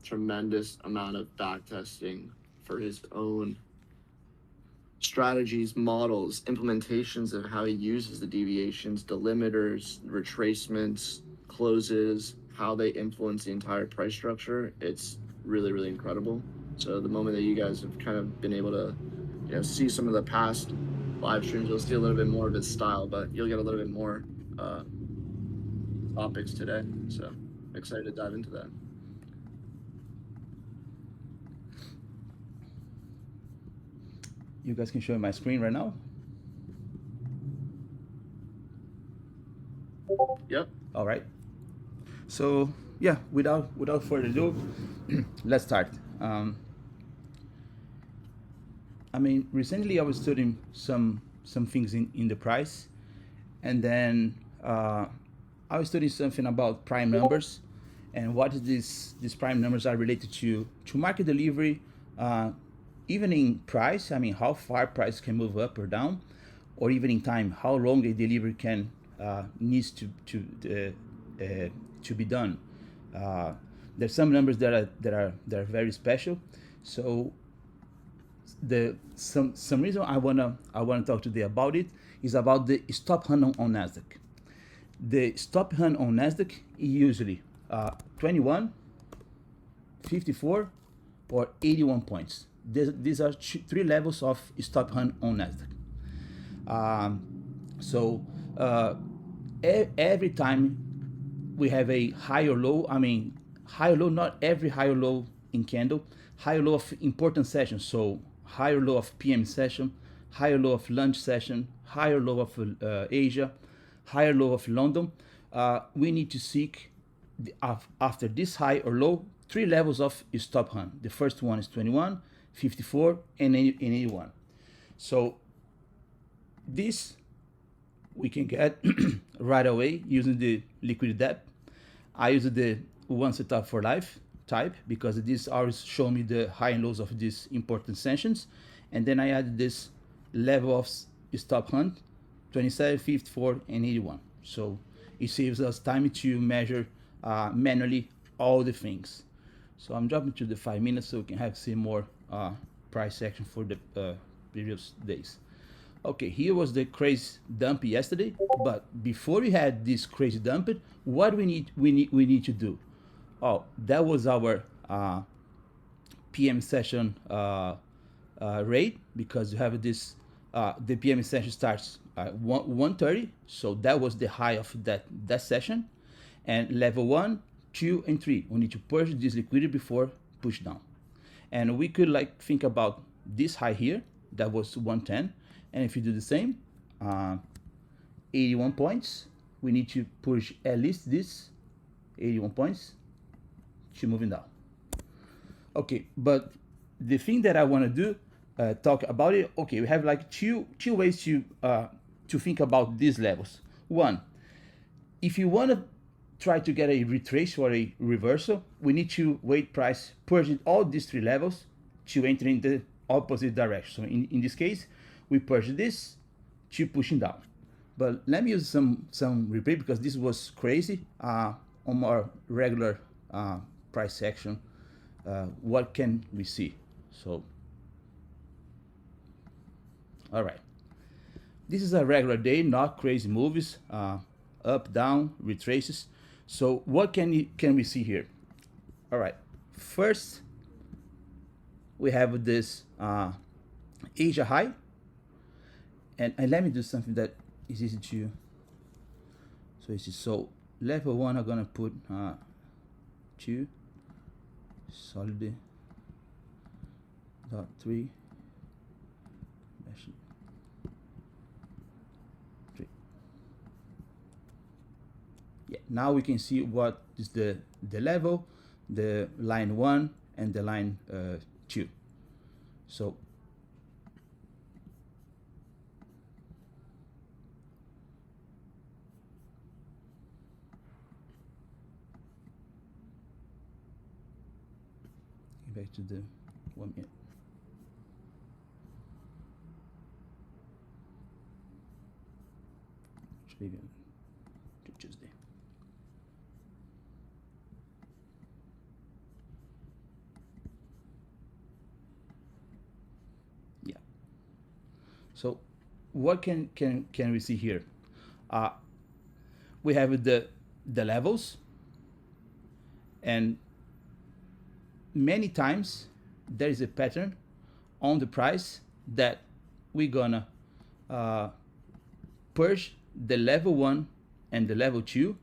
Tremendous amount of back testing for his own strategies, models, implementations of how he uses the deviations, delimiters, retracements, closes, how they influence the entire price structure. It's really, really incredible. So the moment that you guys have kind of been able to, see some of the past live streams, you'll see a little bit more of his style, but you'll get a little bit more topics today. So excited to dive into that. You guys can show my screen right now. Yep. All right. So yeah, without further ado, let's start. I mean, recently I was studying some things in the price, and then I was studying something about prime numbers and what these prime numbers are related to market delivery, even in price. I mean, how far price can move up or down, or even in time, how long a delivery can needs to be done. There's some numbers that are very special. So some reason I wanna talk today about it is about the stop hunt on Nasdaq. The stop hunt on Nasdaq is usually 21, 54, or 81 points. These are three levels of stop hunt on Nasdaq. Every time we have a high or low, I mean high or low, not every high or low in candle, high or low of important sessions. So high or low of PM session, high or low of lunch session, high or low of Asia, high or low of London. We need to seek after this high or low, three levels of stop hunt. The first one is 21, 54, and 81. So this we can get right away using the liquidity app. I use the one setup for life type because this always show me the high and lows of these important sessions, and then I added this level of stop hunt 27, 54, and 81. So it saves us time to measure manually all the things. So I'm jumping to the 5 minutes so we can have see more price action for the previous days. Okay, here was the crazy dump yesterday, but before we had this crazy dump, what we need to do? Oh, that was our PM session rate, because you have this the PM session starts at 1:30, so that was the high of that session, and level 1, 2, and 3. We need to purge this liquidity before push down, and we could like think about this high here that was 110. And if you do the same, 81 points, we need to push at least this 81 points to moving down. Okay, but the thing that I want to do, talk about it. Okay, we have like two ways to think about these levels. One, if you want to try to get a retrace or a reversal, we need to wait price purging all these three levels to enter in the opposite direction. So in this case, we purge this to pushing down. But let me use some replay because this was crazy on our regular price action. What can we see? So, all right. This is a regular day, not crazy moves, up, down, retraces. So what can we see here? All right. First, we have this Asia high. And let me do something that is easy to. So level 1, I'm gonna put 2 solid dot 3 3. Yeah, now we can see what is the level, the line 1 and the line 2. So back to the 1 minute. maybe to Tuesday. Yeah. So what can we see here? We have the levels, and many times there is a pattern on the price that we're gonna purge the level 1 and the level 2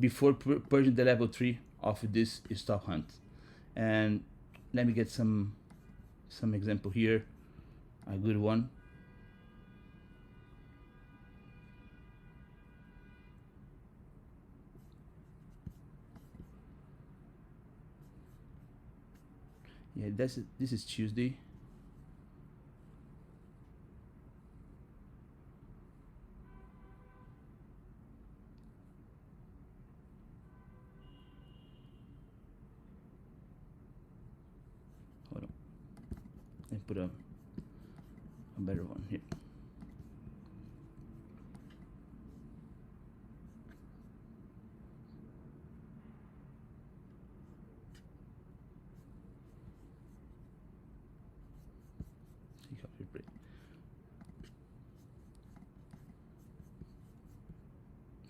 before purging the level 3 of this stop hunt. And let me get some example here, a good one. Yeah, this is Tuesday. Hold on. Let me put a better one here.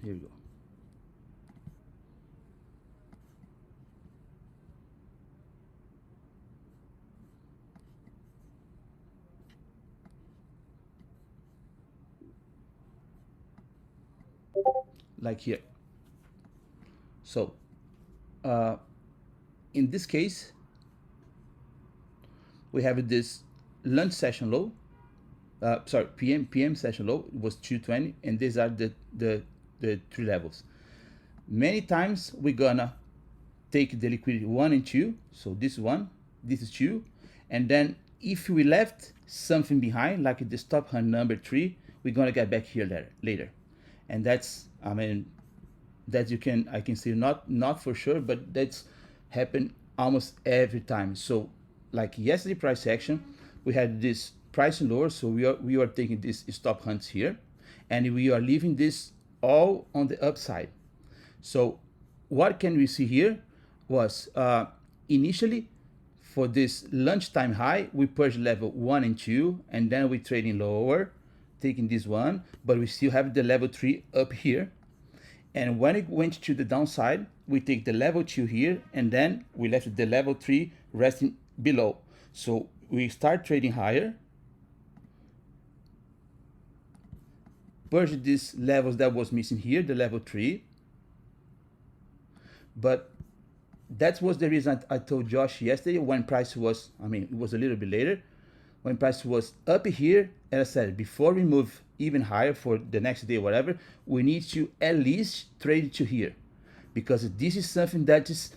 Here we go. Like here. So in this case, we have this lunch session low. Sorry, PM session low was 220, and these are the three levels. Many times we're gonna take the liquidity 1 and 2. So this 1, this is 2, and then if we left something behind, like the stop hunt number 3, we're gonna get back here later. And that's, I mean, that I can say not for sure, but that's happened almost every time. So like yesterday price action, we had this pricing lower, so we are taking this stop hunts here, and we are leaving this all on the upside. So what can we see here was initially for this lunchtime high, we purged level 1 and 2, and then we trading lower, taking this one, but we still have the level 3 up here. And when it went to the downside, we take the level 2 here, and then we left the level 3 resting below. So we start trading higher, purge these levels that was missing here, the level 3. But that was the reason I told Josh yesterday when price was, I mean, it was a little bit later, when price was up here, and I said, before we move even higher for the next day, whatever, we need to at least trade to here, because this is something that is,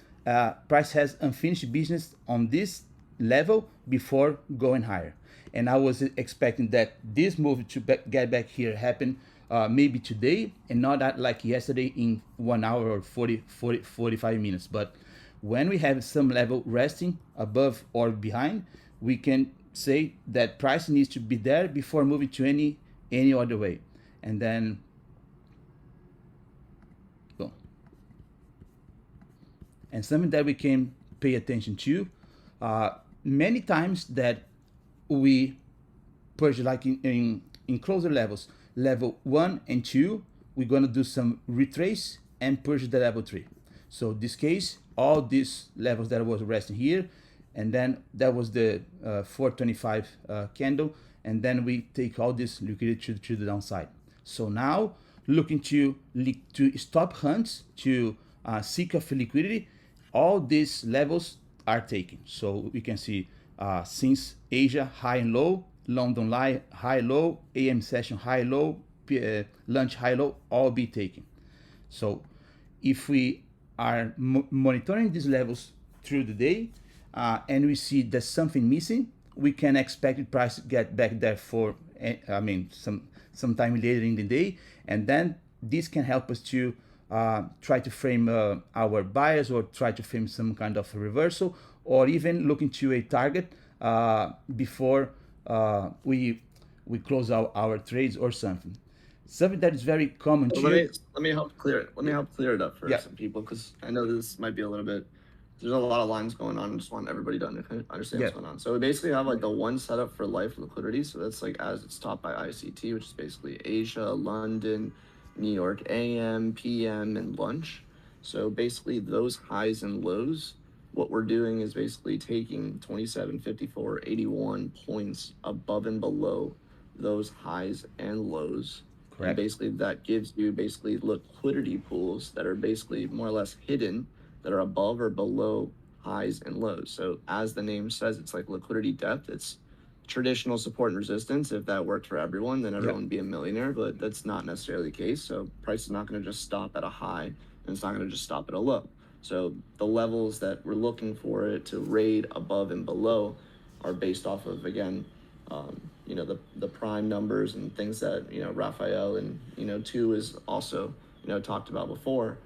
price has unfinished business on this level before going higher. And I was expecting that this move to get back here happen maybe today, and not like yesterday in 1 hour or 45 minutes. But when we have some level resting above or behind, we can say that price needs to be there before moving to any other way. And then boom. And something that we can pay attention to, many times that we purge, like in closer levels, level 1 and 2, we're gonna do some retrace and purge the level 3. So this case, all these levels that was resting here, and then that was the 425 candle, and then we take all this liquidity to the downside. So now looking to stop hunts, to seek of liquidity, all these levels are taken. So we can see since Asia high and low, London high low, AM session high low, lunch high low, all be taken. So if we are monitoring these levels through the day, and we see there's something missing, we can expect the price to get back there for, I mean, some time later in the day, and then this can help us to try to frame our bias, or try to frame some kind of a reversal, or even look into a target before we close our trades or something. Something that is very common So too. let me help clear it. Let me help clear it up for Yeah, some people because I know this might be a little bit. There's a lot of lines going on. I just want everybody to understand yeah, what's going on. So we basically have like the one setup for life liquidity. So that's like as it's taught by ICT, which is basically Asia, London, New York AM, PM, and lunch. So basically those highs and lows, what we're doing is basically taking 27, 54, 81 points above and below those highs and lows, and correct. basically that gives you basically liquidity pools that are basically more or less hidden, that are above or below highs and lows. So as the name says, it's like liquidity depth. It's traditional support and resistance. If that worked for everyone, then Yeah, everyone would be a millionaire, but that's not necessarily the case. So price is not going to just stop at a high, and it's not going to just stop at a low. So the levels that we're looking for it to raid above and below are based off of, again, the prime numbers and things that Raphael and two is also talked about before.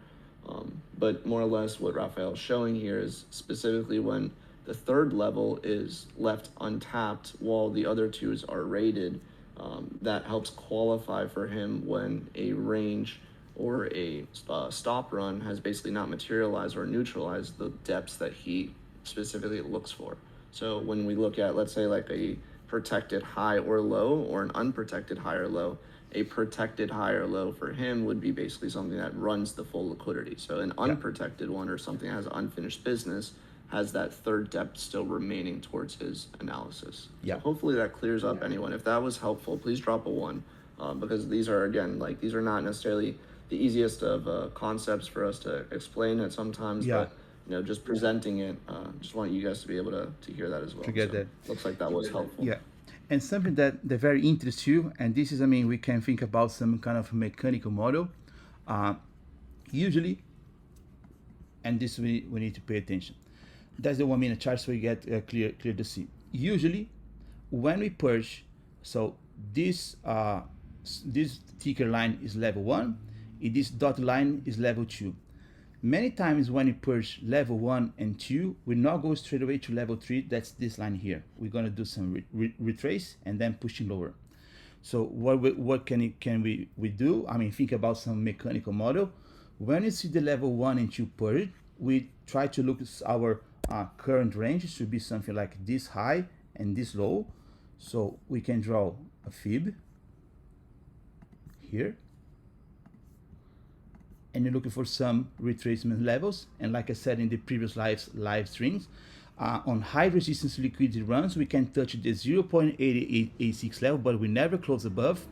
But more or less, what Raphael is showing here is specifically when the third level is left untapped while the other twos are rated. That helps qualify for him when a range or a stop run has basically not materialized or neutralized the depths that he specifically looks for. So when we look at, let's say, like a protected high or low or an unprotected high or low, a protected high or low for him would be basically something that runs the full liquidity. So an yeah, unprotected one or something that has unfinished business has that third depth still remaining towards his analysis. So yeah, hopefully that clears up anyone. If that was helpful, please drop a one, because these are, again, like, these are not necessarily the easiest of concepts for us to explain at sometimes, yeah. but just presenting it, just want you guys to be able to hear that as well. To get So that. looks like that was helpful. Yeah. And something that very interests you, and this is, I mean, we can think about some kind of mechanical model. Uh, Usually, and this we need to pay attention. That's the 1 minute chart so you get clear to see. Usually, when we purge, so this ticker line is level 1, this dot line is level 2. Many times when we purge level 1 and 2, we not go straight away to level 3, that's this line here. We're going to do some retrace and then pushing lower. So what can we do? I mean, think about some mechanical model. When you see the level 1 and 2 purge, we try to look at our current range should be something like this high and this low. So we can draw a fib here, and you're looking for some retracement levels. And like I said in the previous live streams, on high resistance liquidity runs, we can touch the 0.8886 level, but we never close above.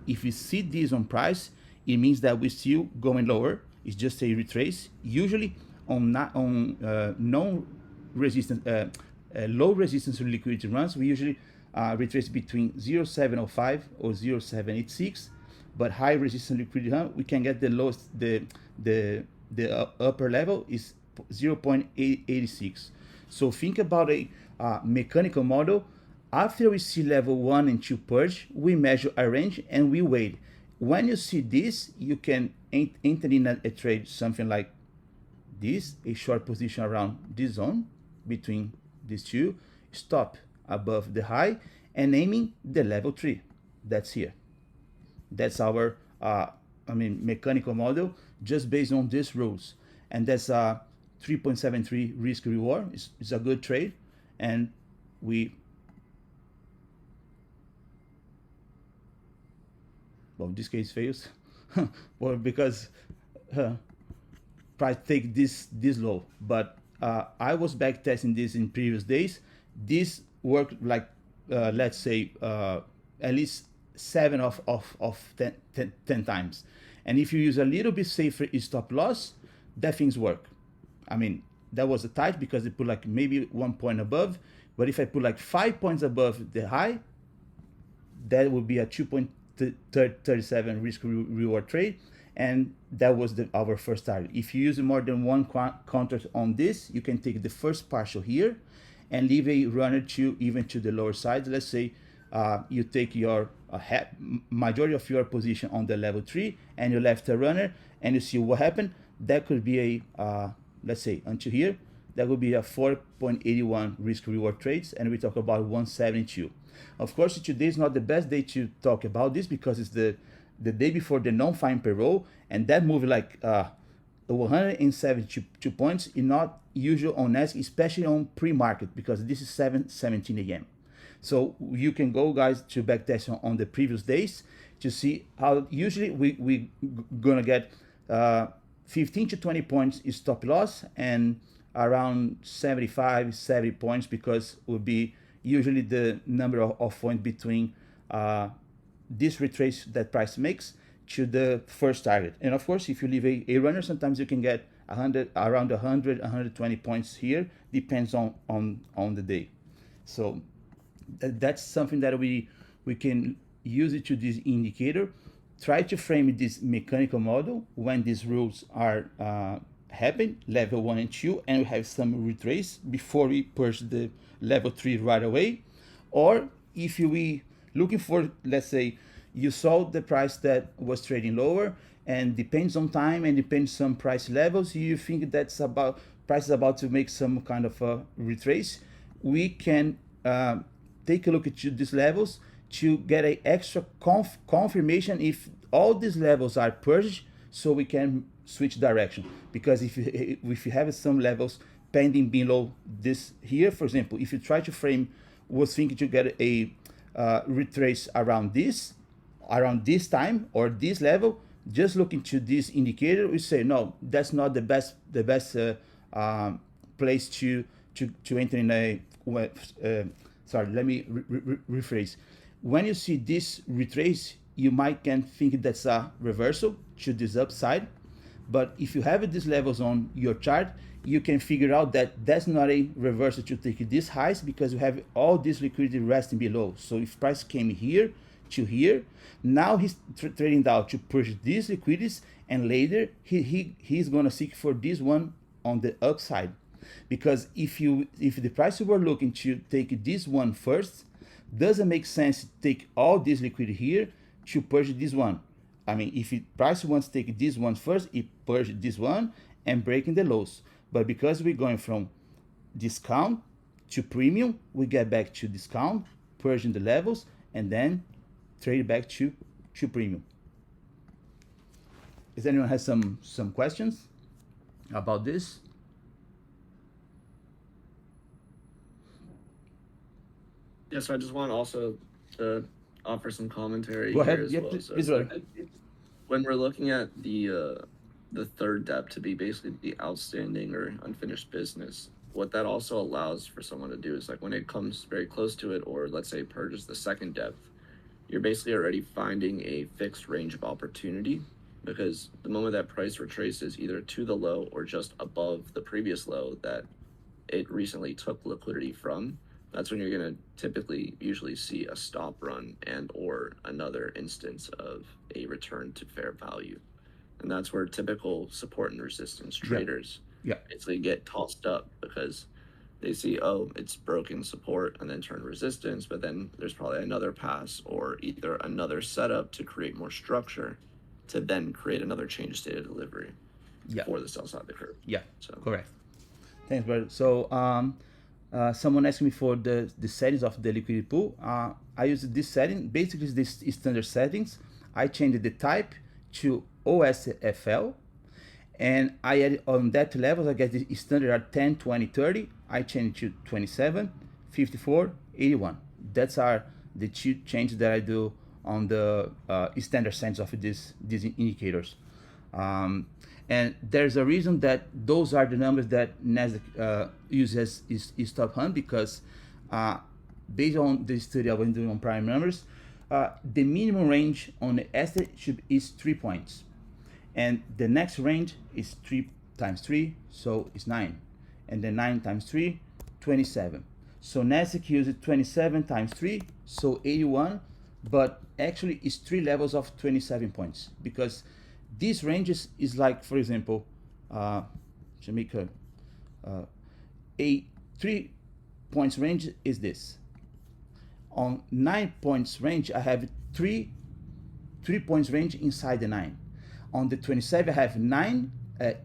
If we see this on price, it means that we're still going lower. It's just a retrace. Usually on non resistance, low resistance liquidity runs, we usually retrace between 0.705 or 0.786. But high resistance liquidity run, we can get the lowest, the upper level is 0.886. So think about a mechanical model. After we see level 1 and 2 purge, we measure a range and we wait. When you see this, you can enter in a trade something like this, a short position around this zone between these two, stop above the high and aiming the level 3. That's here. That's our mechanical model just based on these rules. And that's a 3.73 risk reward. It's a good trade. And this case fails. Well, because price take this low. But I was back testing this in previous days. This worked like, let's say, at least 7 of 10 times. And if you use a little bit safer stop loss, that things work. I mean, that was a tight because they put like maybe 1 point above, but if I put like 5 points above the high, that would be a 2.37 risk reward trade, and that was our first target. If you use more than one contract on this, you can take the first partial here and leave a runner to even to the lower side. Let's say you take your majority of your position on the level 3 and you left a runner and you see what happened. That could be a let's say until here, that would be a 4.81 risk reward trades, and we talk about 172. Of course, today is not the best day to talk about this because it's the day before the non-farm payroll, and that moved like 172 points is not usual on NASDAQ, especially on pre-market, because this is 7:17 a.m. So you can go, guys, to backtest on the previous days to see how usually we gonna get 15 to 20 points is stop loss, and around 75, 70 points because would be usually the number of points between this retrace that price makes to the first target. And of course, if you leave a runner, sometimes you can get 100, around 100, 120 points here, depends on the day. So that's something that we can use it to this indicator. Try to frame this mechanical model when these rules are happen, level 1 and 2, and we have some retrace before we purge the level 3 right away. Or if we looking for, let's say, you saw the price that was trading lower, and depends on time and depends on price levels, you think that's about price is about to make some kind of a retrace, we can take a look at these levels to get an extra confirmation if all these levels are purged, so we can switch direction. Because if you have some levels pending below this here, for example, if you try to frame, was thinking to get a retrace around this time or this level, just looking to this indicator, we say no, that's not the best place to enter in a sorry, let me rephrase. When you see this retrace, you might can think that's a reversal to this upside, but if you have these levels on your chart, you can figure out that that's not a reversal to take these highs, because you have all this liquidity resting below. So if price came here to here, now he's trading down to push these liquidities, and later he's gonna seek for this one on the upside. Because if the price were looking to take this one first, doesn't make sense to take all this liquidity here to purge this one. I mean, if the price wants to take this one first, it purge this one and breaking the lows. But because we're going from discount to premium, we get back to discount, purging the levels, and then trade back to premium. Does anyone have some questions about this? Yes, I just want also to offer some commentary Go ahead. here as well. Please, So please, brother. when we're looking at the third dep to be basically the outstanding or unfinished business, what that also allows for someone to do is, like, when it comes very close to it, or let's say purges the second dep, you're basically already finding a fixed range of opportunity, because the moment that price retraces either to the low or just above the previous low that it recently took liquidity from, that's when you're going to typically usually see a stop run and or another instance of a return to fair value. And that's where typical support and resistance traders basically get tossed up, because they see, oh, it's broken support and then turn resistance, but then there's probably another pass or either another setup to create more structure to then create another change of state of delivery for the sell side of the curve. So Correct. Thanks, brother. So someone asked me for the settings of the liquidity pool. I use this setting. Basically, this standard settings. I changed the type to OSFL, and I added on that level, I get the standard at 10, 20, 30. I changed to 27, 54, 81. That's the two changes that I do on the standard settings of these indicators. And there's a reason that those are the numbers that NASDAQ uses is top hunt, because based on the study I've been doing on prime numbers, the minimum range on the estimate is 3 points. And the next range is 3 times 3, so it's 9. And then 9 times 3, 27. So NASDAQ uses 27 times 3, so 81, but actually it's 3 levels of 27 points, because these ranges is like, for example, Jamaica, a 3 points range is this. On 9 points range, I have 3 points range inside the 9. On the 27, I have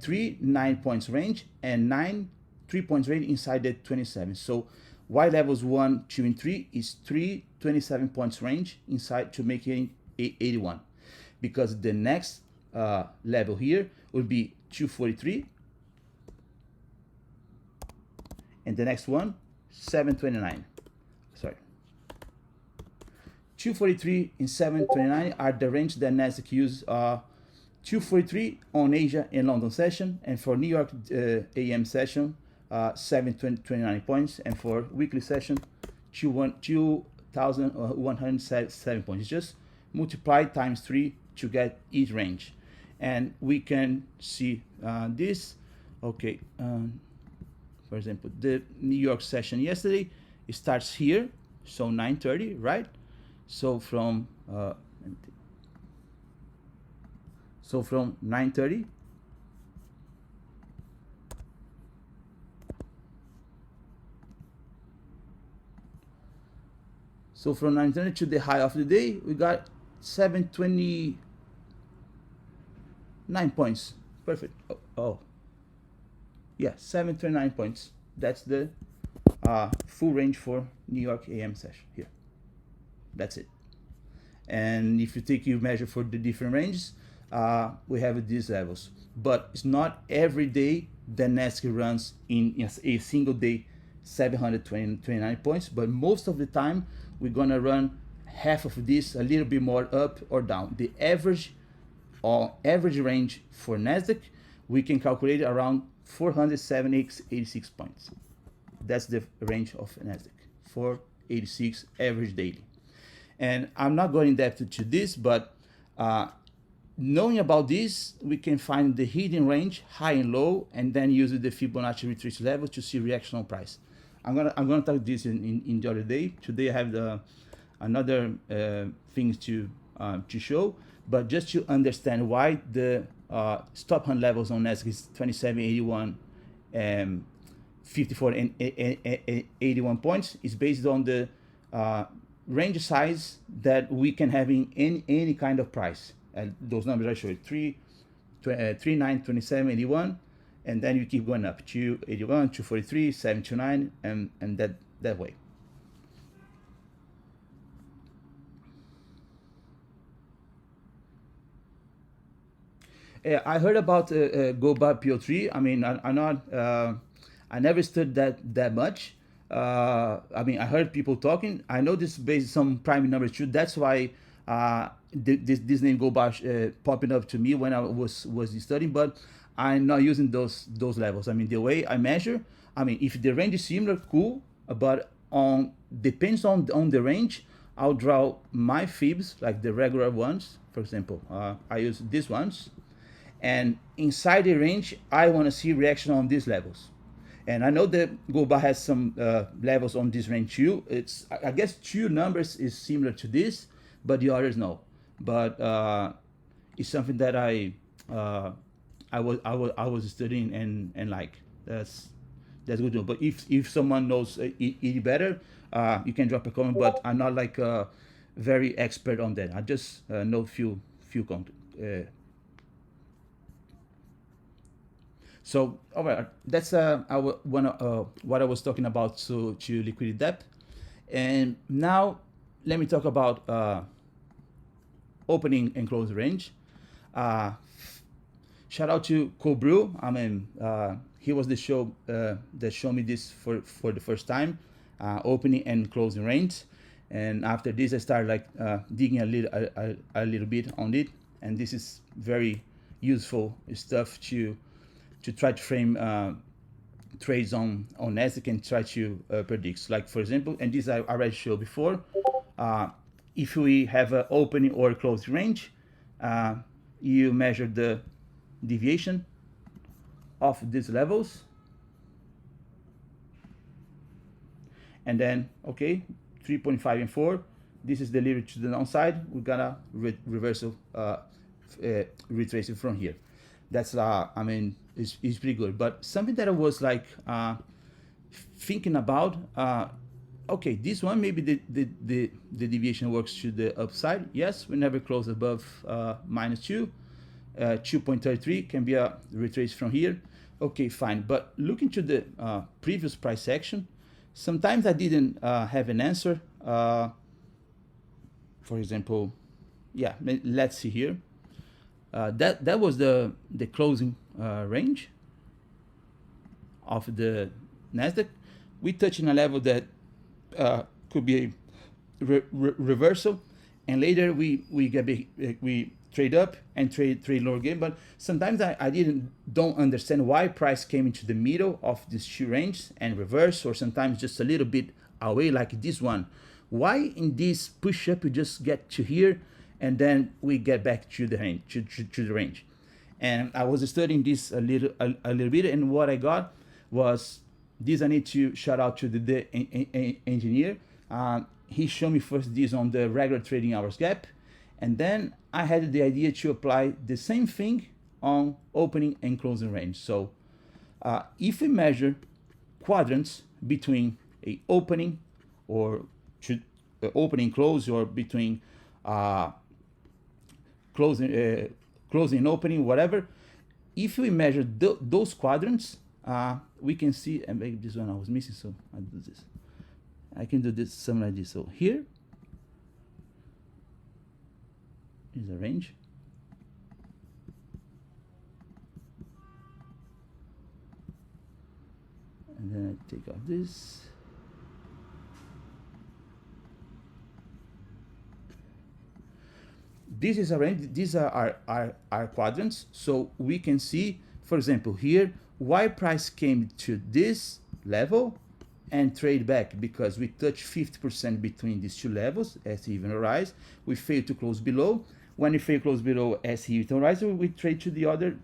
3 9 points range and 3 points range inside the 27. So Y levels 1, 2, and 3 is 3 27 points range inside to make it 81. because the next level here would be 243, and the next one 729. Sorry, 243 and 729 are the range that Nasdaq uses. 243 on Asia and London session, and for New York AM session 729 points, and for weekly session 2,107 points. Just multiply times 3 to get each range, and we can see this. Okay, for example, the New York session yesterday, it starts here, so 9:30, right? So from 9:30 to the high of the day, we got 729 points. Perfect. Oh. Yeah, 729 points. That's the full range for New York AM session here. That's it. And if you take your measure for the different ranges, we have these levels. But it's not every day that Nasdaq runs in a single day 729 points, but most of the time we're gonna run half of this, a little bit more up or down. The average range for Nasdaq, we can calculate around 486 points. That's the range of Nasdaq, 486 average daily. And I'm not going in depth to this, but knowing about this, we can find the hidden range, high and low, and then use the Fibonacci retrace level to see reaction on price. I'm gonna talk this in the other day. Today I have another things to show, but just to understand why the stop hunt levels on Nasdaq is 27, 81, 54, and 81 points is based on the range size that we can have in any kind of price. And those numbers I showed, 3, 9, 27, 81, and then you keep going up, 281, 243, 729, and that way. I heard about GoBar PO3. I mean, I never studied that much. I mean, I heard people talking. I know this is based on some primary numbers too. That's why this name GoBar popping up to me when I was studying. But I'm not using those levels. I mean, the way I measure. I mean, if the range is similar, cool. But depends on the range. I'll draw my fibs, like the regular ones. For example, I use these ones. And inside the range, I want to see reaction on these levels. And I know that GoBar has some levels on this range too. I guess 2 numbers is similar to this, but the others no. But it's something that I was studying and like that's good to know. But if someone knows it better, you can drop a comment. But I'm not like very expert on that. I just know few content. So, all right, that's what I was talking about to liquidity depth. And now let me talk about opening and close range. Shout out to Cobrew. I mean, he was the show that showed me this for the first time, opening and closing range. And after this, I started like digging a little bit on it. And this is very useful stuff to try to frame trades on Nasdaq and try to predict. Like for example, and this I already showed before, if we have an opening or closing range, you measure the deviation of these levels, and then okay, 3.5 and 4, this is delivered to the downside. We're gonna reversal retrace it from here. That's I mean, it's pretty good. But something that I was like thinking about, okay, this one maybe the deviation works to the upside. Yes, we never close above -2. 2.33 can be a retrace from here. Okay, fine. But looking to the previous price action, sometimes I didn't have an answer. For example, yeah, let's see here. That was the closing range of the Nasdaq. We touched in a level that could be a reversal, and later we trade up and trade lower again. But sometimes I don't understand why price came into the middle of these two ranges and reverse, or sometimes just a little bit away like this one. Why in this push up you just get to here and then we get back to the range, to the range? And I was studying this a little bit, and what I got was this. I need to shout out to the engineer. He showed me first this on the regular trading hours gap, and then I had the idea to apply the same thing on opening and closing range. So if we measure quadrants between a opening or opening close, or between closing and opening, whatever, if we measure those quadrants, we can see, and maybe this one I was missing, so I do this. I can do this something like this. So here is a range, and then I take off this. This is a range. These are our quadrants. So we can see, for example, here why price came to this level and trade back, because we touched 50% between these two levels as he even rise. We fail to close below. When we fail to close below as he even rise, we trade to the other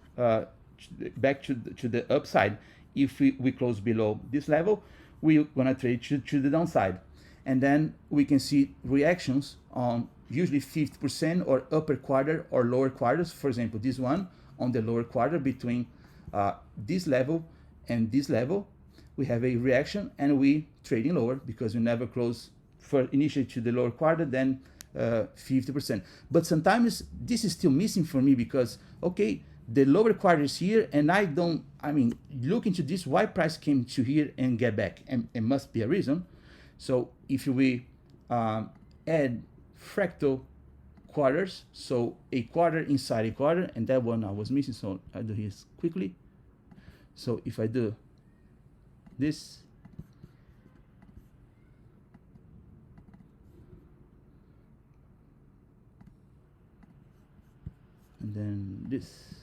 back to the upside. If we close below this level, we're gonna trade to the downside. And then we can see reactions on usually 50% or upper quarter or lower quarters. For example, this one on the lower quarter between this level and this level, we have a reaction and we trading lower because we never close for initially to the lower quarter, then 50%. But sometimes this is still missing for me because, okay, the lower quarter is here and look into this, why price came to here and get back, and it must be a reason. So if we add fractal quarters, so a quarter inside a quarter, and that one I was missing, so I do this quickly. So if I do this, and then this,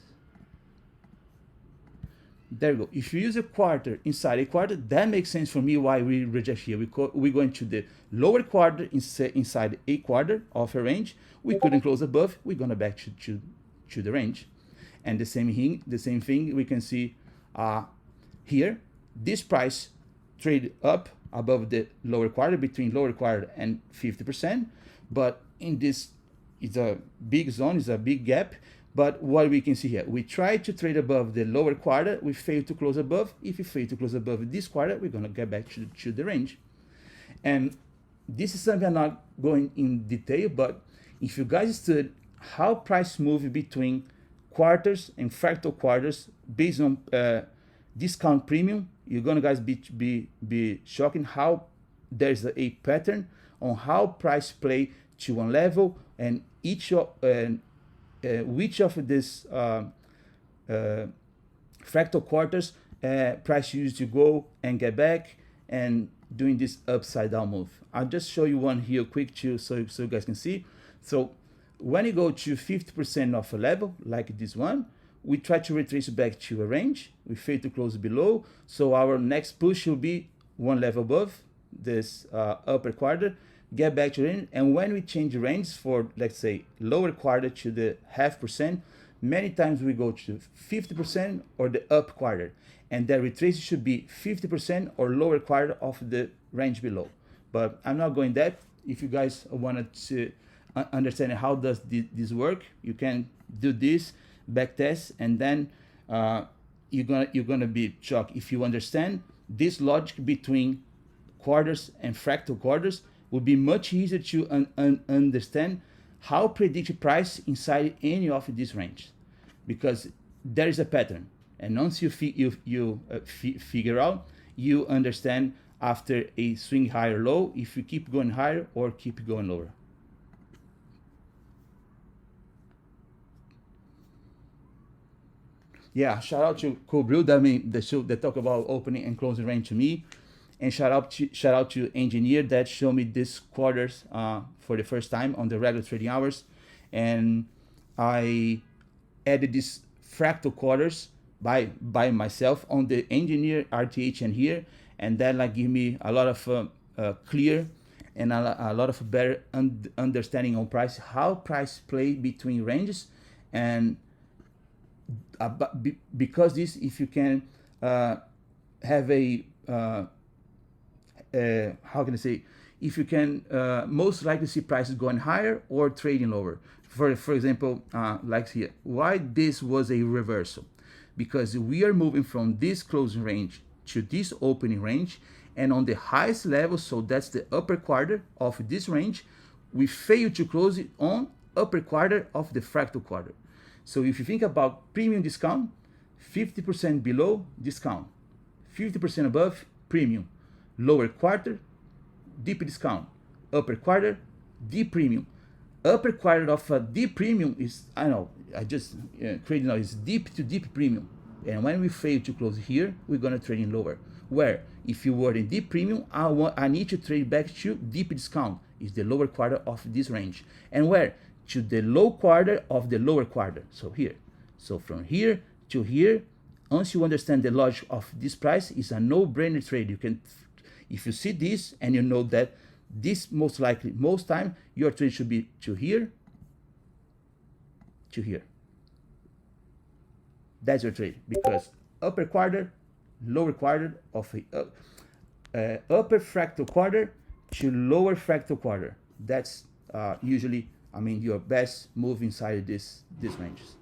there you go. If you use a quarter inside a quarter, that makes sense for me why we reject here. We go into the lower quarter inside a quarter of a range. We couldn't close above. We're gonna back to the range, and the same thing we can see here. This price trade up above the lower quarter, between lower quarter and 50%, but in this, it's a big zone, it's a big gap. But what we can see here, we try to trade above the lower quarter, we fail to close above. If we fail to close above this quarter, we're gonna get back to the range. And this is something I'm not going in detail, but if you guys study how price move between quarters and fractal quarters based on discount premium, you're gonna guys be shocking how there's a pattern on how price play to one level, and which of this fractal quarters price used to go and get back and doing this upside down move. I'll just show you one here quick too, so you guys can see. So when you go to 50% of a level like this one, we try to retrace back to a range. We fail to close below, so our next push will be one level above this upper quarter, get back to range. And when we change range for, let's say, lower quarter to the 0.5%, many times we go to 50% or the up quarter, and the retrace should be 50% or lower quarter of the range below. But I'm not going that. If you guys wanted to understand how does this work, you can do this back test, and then you're gonna be shocked if you understand this logic between quarters and fractal quarters. Would be much easier to understand how predict price inside any of this range, because there is a pattern, and once you figure out, you understand after a swing higher low if you keep going higher or keep going lower. Yeah, shout out to Cobril, that mean the show that talk about opening and closing range to me, and shout out to Engineer that showed me this quarters for the first time on the regular trading hours, and I added this fractal quarters by myself on the Engineer RTH and here, and that like give me a lot of clear and a lot of better understanding on price, how price play between ranges, and because this, if you can have a how can I say, if you can most likely see prices going higher or trading lower. For example, like here, why this was a reversal? Because we are moving from this closing range to this opening range, and on the highest level, so that's the upper quarter of this range, we failed to close it on upper quarter of the fractal quarter. So if you think about premium discount, 50% below discount, 50% above premium, lower quarter, deep discount, upper quarter, deep premium. Upper quarter of a deep premium is, I know, I just created now, is deep to deep premium. And when we fail to close here, we're gonna trade in lower. Where if you were in deep premium, I need to trade back to deep discount, is the lower quarter of this range. And where? To the low quarter of the lower quarter. So here. So from here to here, once you understand the logic of this price, is a no-brainer trade. You can, if you see this and you know that this most likely, most time, your trade should be to here, to here. That's your trade, because upper quarter, lower quarter of a upper fractal quarter to lower fractal quarter. That's usually, I mean, your best move inside this ranges.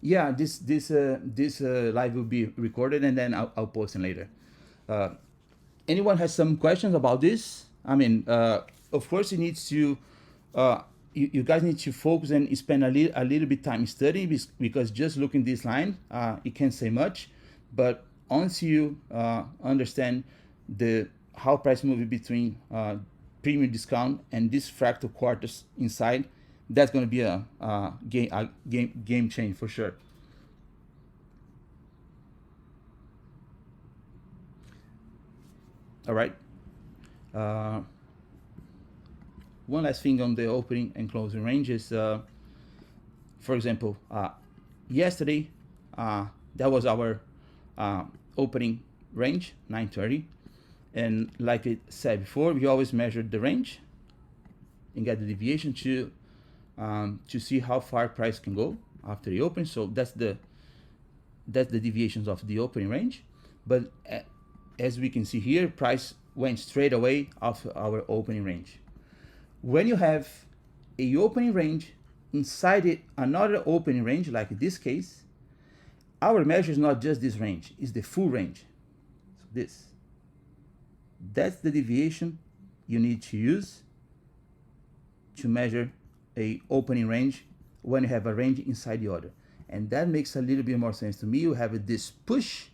Yeah, this live will be recorded, and then I'll post it later. Anyone has some questions about this? I mean, of course, you need to you guys need to focus and spend a little bit time studying, because just looking this line, it can't say much. But once you understand how price moving between premium discount and this fractal quarters inside, that's going to be a game change for sure. All right. One last thing on the opening and closing ranges. For example, yesterday, that was our opening range, 930. And like I said before, we always measure the range and get the deviation to see how far price can go after the open. So that's the deviations of the opening range. But as we can see here, price went straight away off our opening range. When you have a opening range inside it, another opening range, like in this case, our measure is not just this range, it's the full range. So that's the deviation you need to use to measure a opening range when you have a range inside the other. And that makes a little bit more sense to me. You have this push,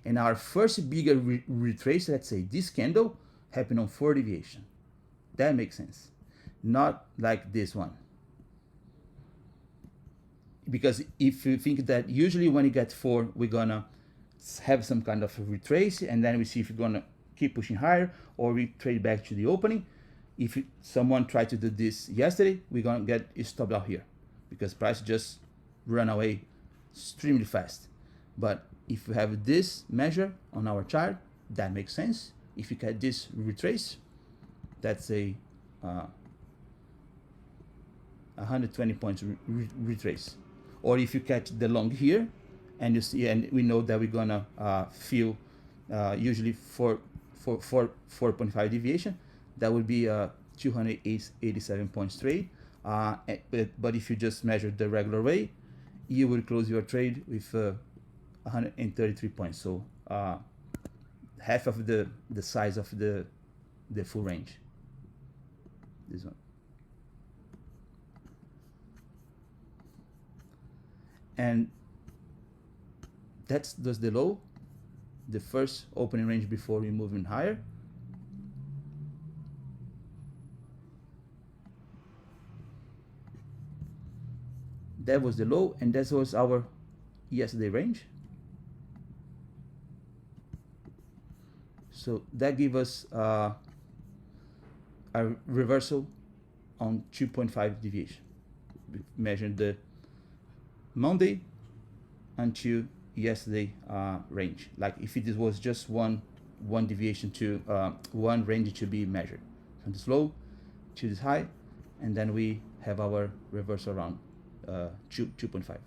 and our first bigger retrace, let's say this candle, happened on 4 deviation. That makes sense. Not like this one. Because if you think that usually when you get 4, we're gonna have some kind of a retrace, and then we see if we're gonna keep pushing higher or we trade back to the opening. If someone tried to do this yesterday, we're gonna get stopped out here, because price just run away extremely fast. But if we have this measure on our chart, that makes sense. If you get this retrace, that's a 120 points retrace. Or if you catch the long here, and you see, and we know that we're gonna feel usually 4.5 deviation, that would be 287 points trade. But if you just measure the regular way, you will close your trade with 133 points. So half of the size of the full range. This one. And that's the low, the first opening range before we move in higher. That was the low, and that was our yesterday range. So that gave us a reversal on 2.5 deviation. We measured the Monday until yesterday range. Like if it was just one deviation to one range to be measured, from this low to this high, and then we have our reversal around 2.5.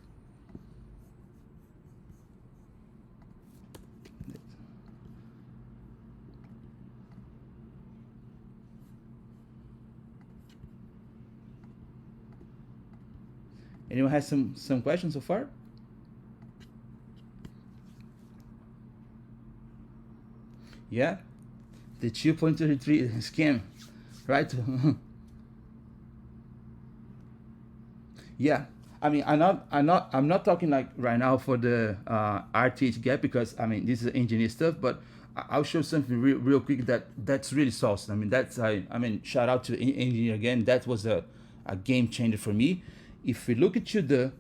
Anyone has some questions so far? Yeah, the 2.33 scam, right? Yeah, I mean, I'm not talking like right now for the RTH gap, because I mean this is engineer stuff, but I'll show something real quick that's really sauce. I mean I mean shout out to engineer again. That was a game changer for me. If we look into the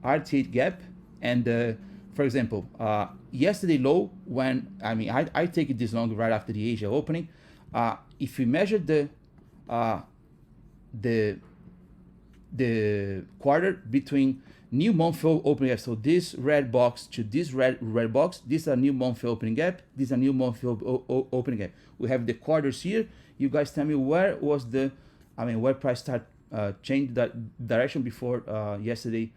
RTH gap and for example, yesterday low, when I take it this long right after the Asia opening. If we measure the quarter between new monthly opening gap, so this red box to this red box, these are new monthly opening gap, these are new monthly opening gap. We have the quarters here. You guys tell me where was the, where price start change that direction before yesterday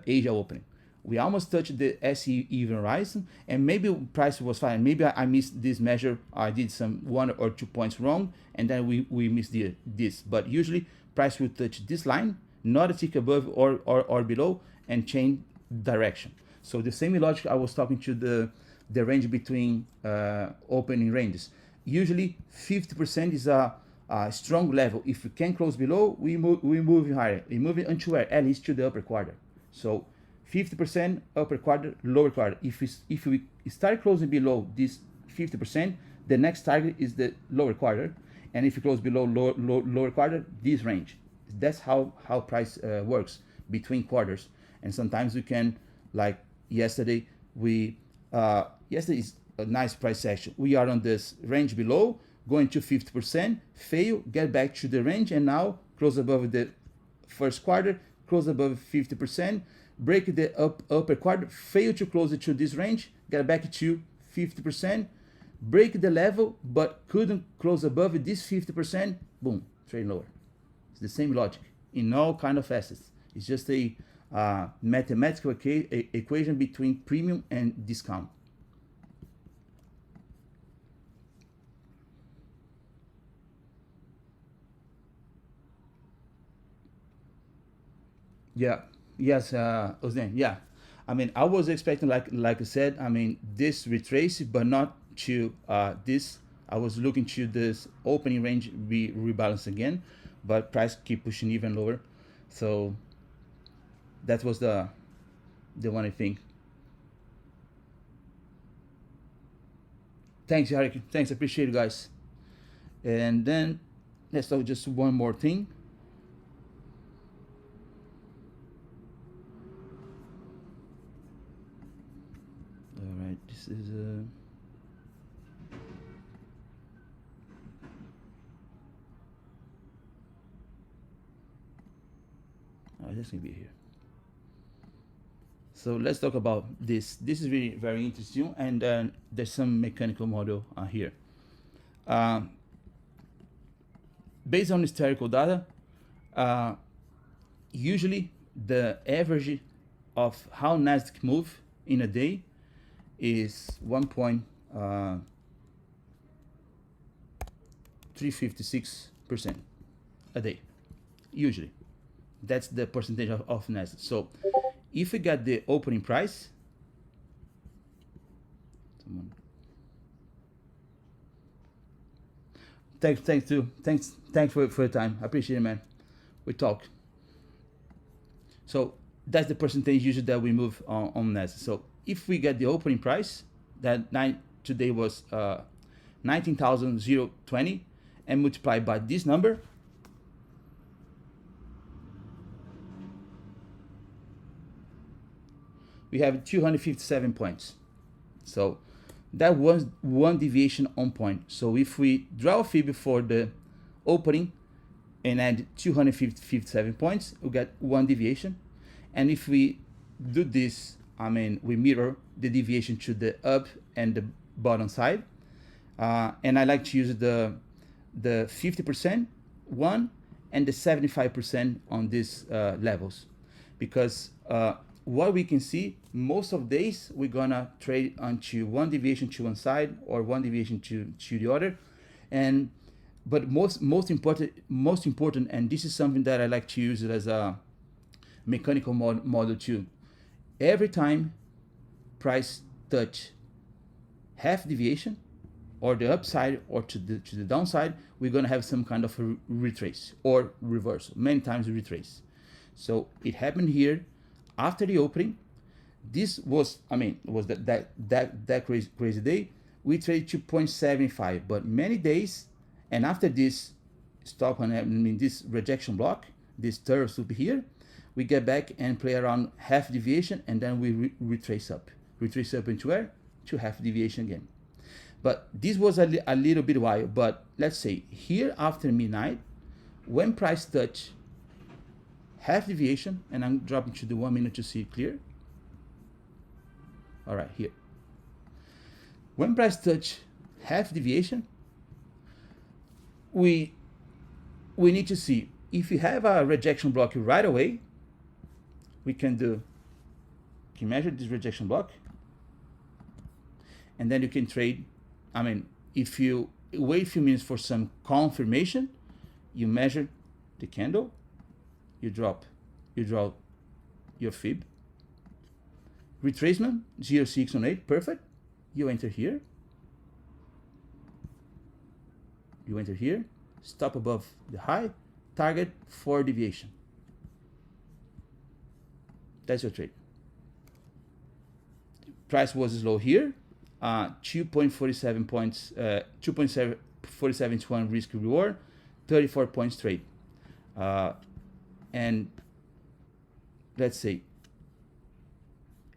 Asia opening. We almost touched the SE even horizon, and maybe price was fine. Maybe I missed this measure. I did some 1 or 2 points wrong, and then we missed this. But usually price will touch this line, not a tick above or below, and change direction. So the same logic I was talking to the range between opening ranges. Usually 50% is a strong level. If we can close below, we move higher. We move until where? At least to the upper quarter. So 50% upper quarter, lower quarter. If we start closing below this 50%, the next target is the lower quarter. And if you close below lower quarter, this range. That's how price works between quarters. And sometimes we can, like yesterday, yesterday is a nice price action. We are on this range below, going to 50%, fail, get back to the range, and now close above the first quarter, close above 50%, break the upper quarter, fail to close it to this range, get back to 50%, break the level, but couldn't close above this 50%, boom, trade lower. It's the same logic in all kind of assets. It's just a mathematical equation between premium and discount. Yeah. Yes, Osman. Yeah. I was expecting, like I said, this retrace, but not to this. I was looking to this opening range be rebalance again, but price keep pushing even lower. So that was the one I think. Thanks, Yarik. Thanks, appreciate it, guys. And then let's talk just one more thing. This is that's gonna be here. So let's talk about this. This is really very interesting, and there's some mechanical model here. Based on historical data, usually the average of how Nasdaq move in a day is 1.356% a day. Usually, that's the percentage of Nasdaq. So, if we get the opening price, thanks for your time. I appreciate it, man. We talk. So that's the percentage usually that we move on Nasdaq. So if we get the opening price, that today was 19,020, and multiply by this number, we have 257 points. So that was one deviation on point. So if we draw a fib for the opening and add 257 points, we get one deviation. And if we do this, I mean, we mirror the deviation to the up and the bottom side. And I like to use the 50% one and the 75% on these levels, because what we can see, most of days we're gonna trade onto one deviation to one side or one deviation to the other. And but most important, and this is something that I like to use it as a mechanical model too. Every time price touch half deviation, or the upside or to the downside, we're gonna have some kind of a retrace or reversal. Many times retrace. So it happened here after the opening. This was, I mean, was that crazy day. We traded 2.75, but many days, and after this stop on, I mean, this rejection block, this third loop here, we get back and play around half deviation, and then we retrace up into where? To half deviation again. But this was a little bit wild. But let's say here after midnight, when price touch half deviation, and I'm dropping to the 1 minute to see it clear. All right, here. When price touch half deviation, we need to see if you have a rejection block right away. We can measure this rejection block, and then you can trade. I mean, if you wait a few minutes for some confirmation, you measure the candle, you draw your fib, retracement 0.618, perfect. You enter here, stop above the high, target for deviation. That's your trade. Price was low here, 2.47 points, 2.47 to 1 risk reward, 34 points trade. And let's say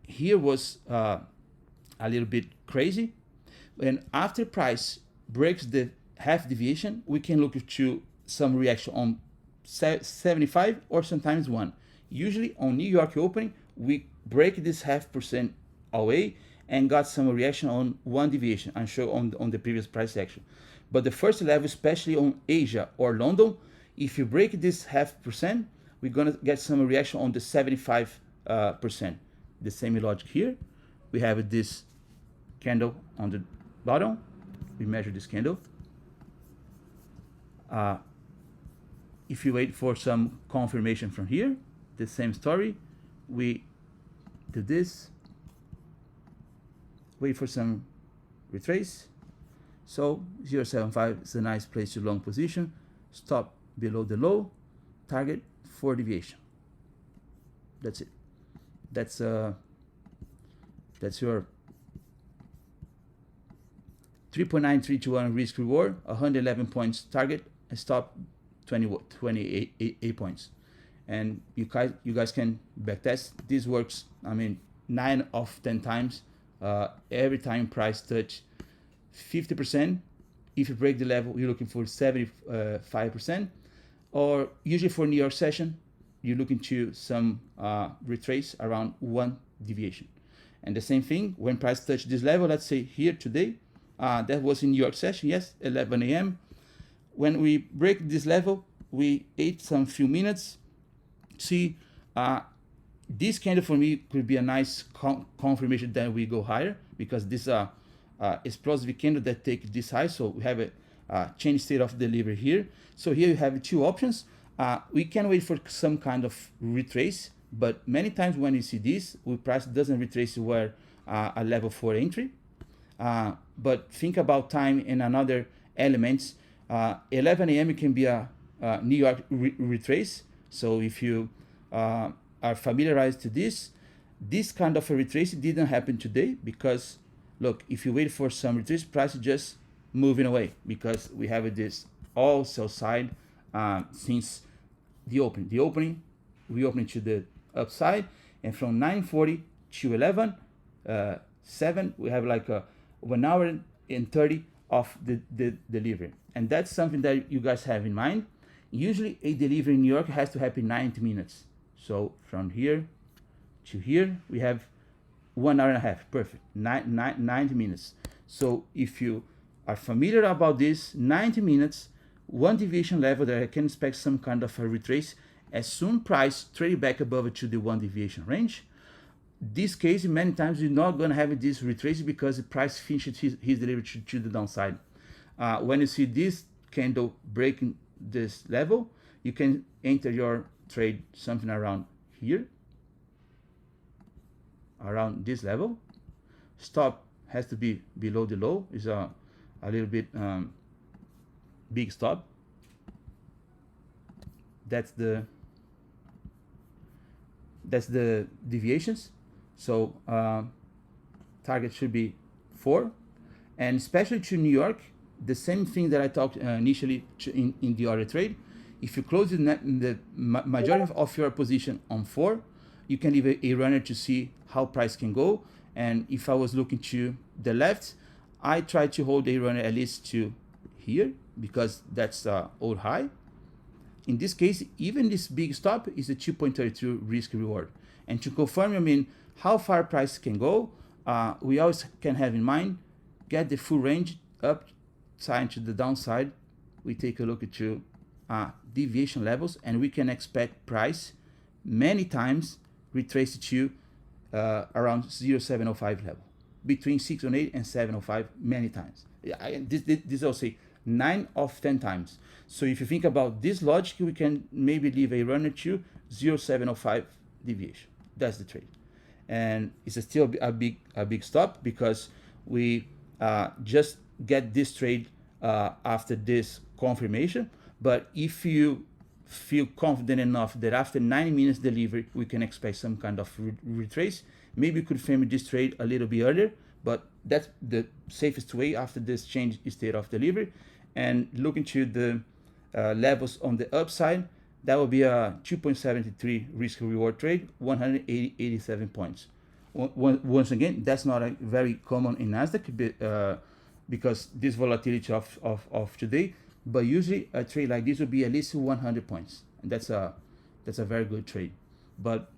here was a little bit crazy. And after price breaks the half deviation, we can look to some reaction on 75 or sometimes 1. Usually on New York opening, we break this 0.5% away and got some reaction on 1 deviation. I'm sure on the previous price action. But the first level, especially on Asia or London, if you break this 0.5%, we're gonna get some reaction on the 75%. The same logic here. We have this candle on the bottom. We measure this candle. If you wait for some confirmation from here, the same story. We do this. Wait for some retrace. So 0.75 is a nice place to long position. Stop below the low. Target for deviation. That's it. That's your 3.9321 risk reward, 111 points target, and stop 28 points. And you guys can backtest. This works. I mean, 9 of 10 times. Every time price touch 50%. If you break the level, you're looking for 75%. Or usually for New York session, you're looking to some retrace around 1 deviation. And the same thing when price touch this level. Let's say here today, that was in New York session. Yes, 11 a.m. When we break this level, we ate some few minutes. See, this candle for me could be a nice confirmation that we go higher, because this explosive candle that take this high. So we have a change state of delivery here. So here you have 2 options. We can wait for some kind of retrace, but many times when you see this, price doesn't retrace where a level 4 entry. But think about time and another elements. 11 a.m. can be a New York retrace. So if you are familiarized to this kind of a retrace didn't happen today, because look, if you wait for some retrace, price is just moving away, because we have this all sell side since the opening. We opened to the upside, and from 9:40 to 11, 7, we have like a 1 hour and 30 of the delivery. And that's something that you guys have in mind. Usually a delivery in New York has to happen 90 minutes. So from here to here, we have 1 hour and a half, perfect, 90 minutes. So if you are familiar about this, 90 minutes, one deviation level that I can expect some kind of a retrace as soon price trade back above it to the one deviation range. This case, many times you're not going to have this retrace because the price finished his delivery to the downside. When you see this candle breaking this level, you can enter your trade something around here, around this level. Stop has to be below the low, is a little bit big stop. That's the deviations. So target should be 4, and especially to New York, the same thing that I talked initially in the other trade. If you close the majority of your position on 4, you can leave a runner to see how price can go. And if I was looking to the left, I try to hold a runner at least to here because that's old high. In this case, even this big stop is a 2.32 risk reward. And to confirm, I mean, how far price can go, we always can have in mind, get the full range up, side to the downside. We take a look at deviation levels, and we can expect price many times retrace to around 0.705 level, between 608 and 705 many times. This I'll say 9 of 10 times. So if you think about this logic, we can maybe leave a runner to 0.705 deviation. That's the trade, and it's still a big stop because we just get this trade after this confirmation. But if you feel confident enough that after 90 minutes delivery, we can expect some kind of retrace, maybe you could frame this trade a little bit earlier, but that's the safest way after this change state of delivery. And looking to the levels on the upside, that will be a 2.73 risk reward trade, 187 points. Once again, that's not a very common in Nasdaq because this volatility of today, but usually a trade like this would be at least 100 points, and that's a very good trade. But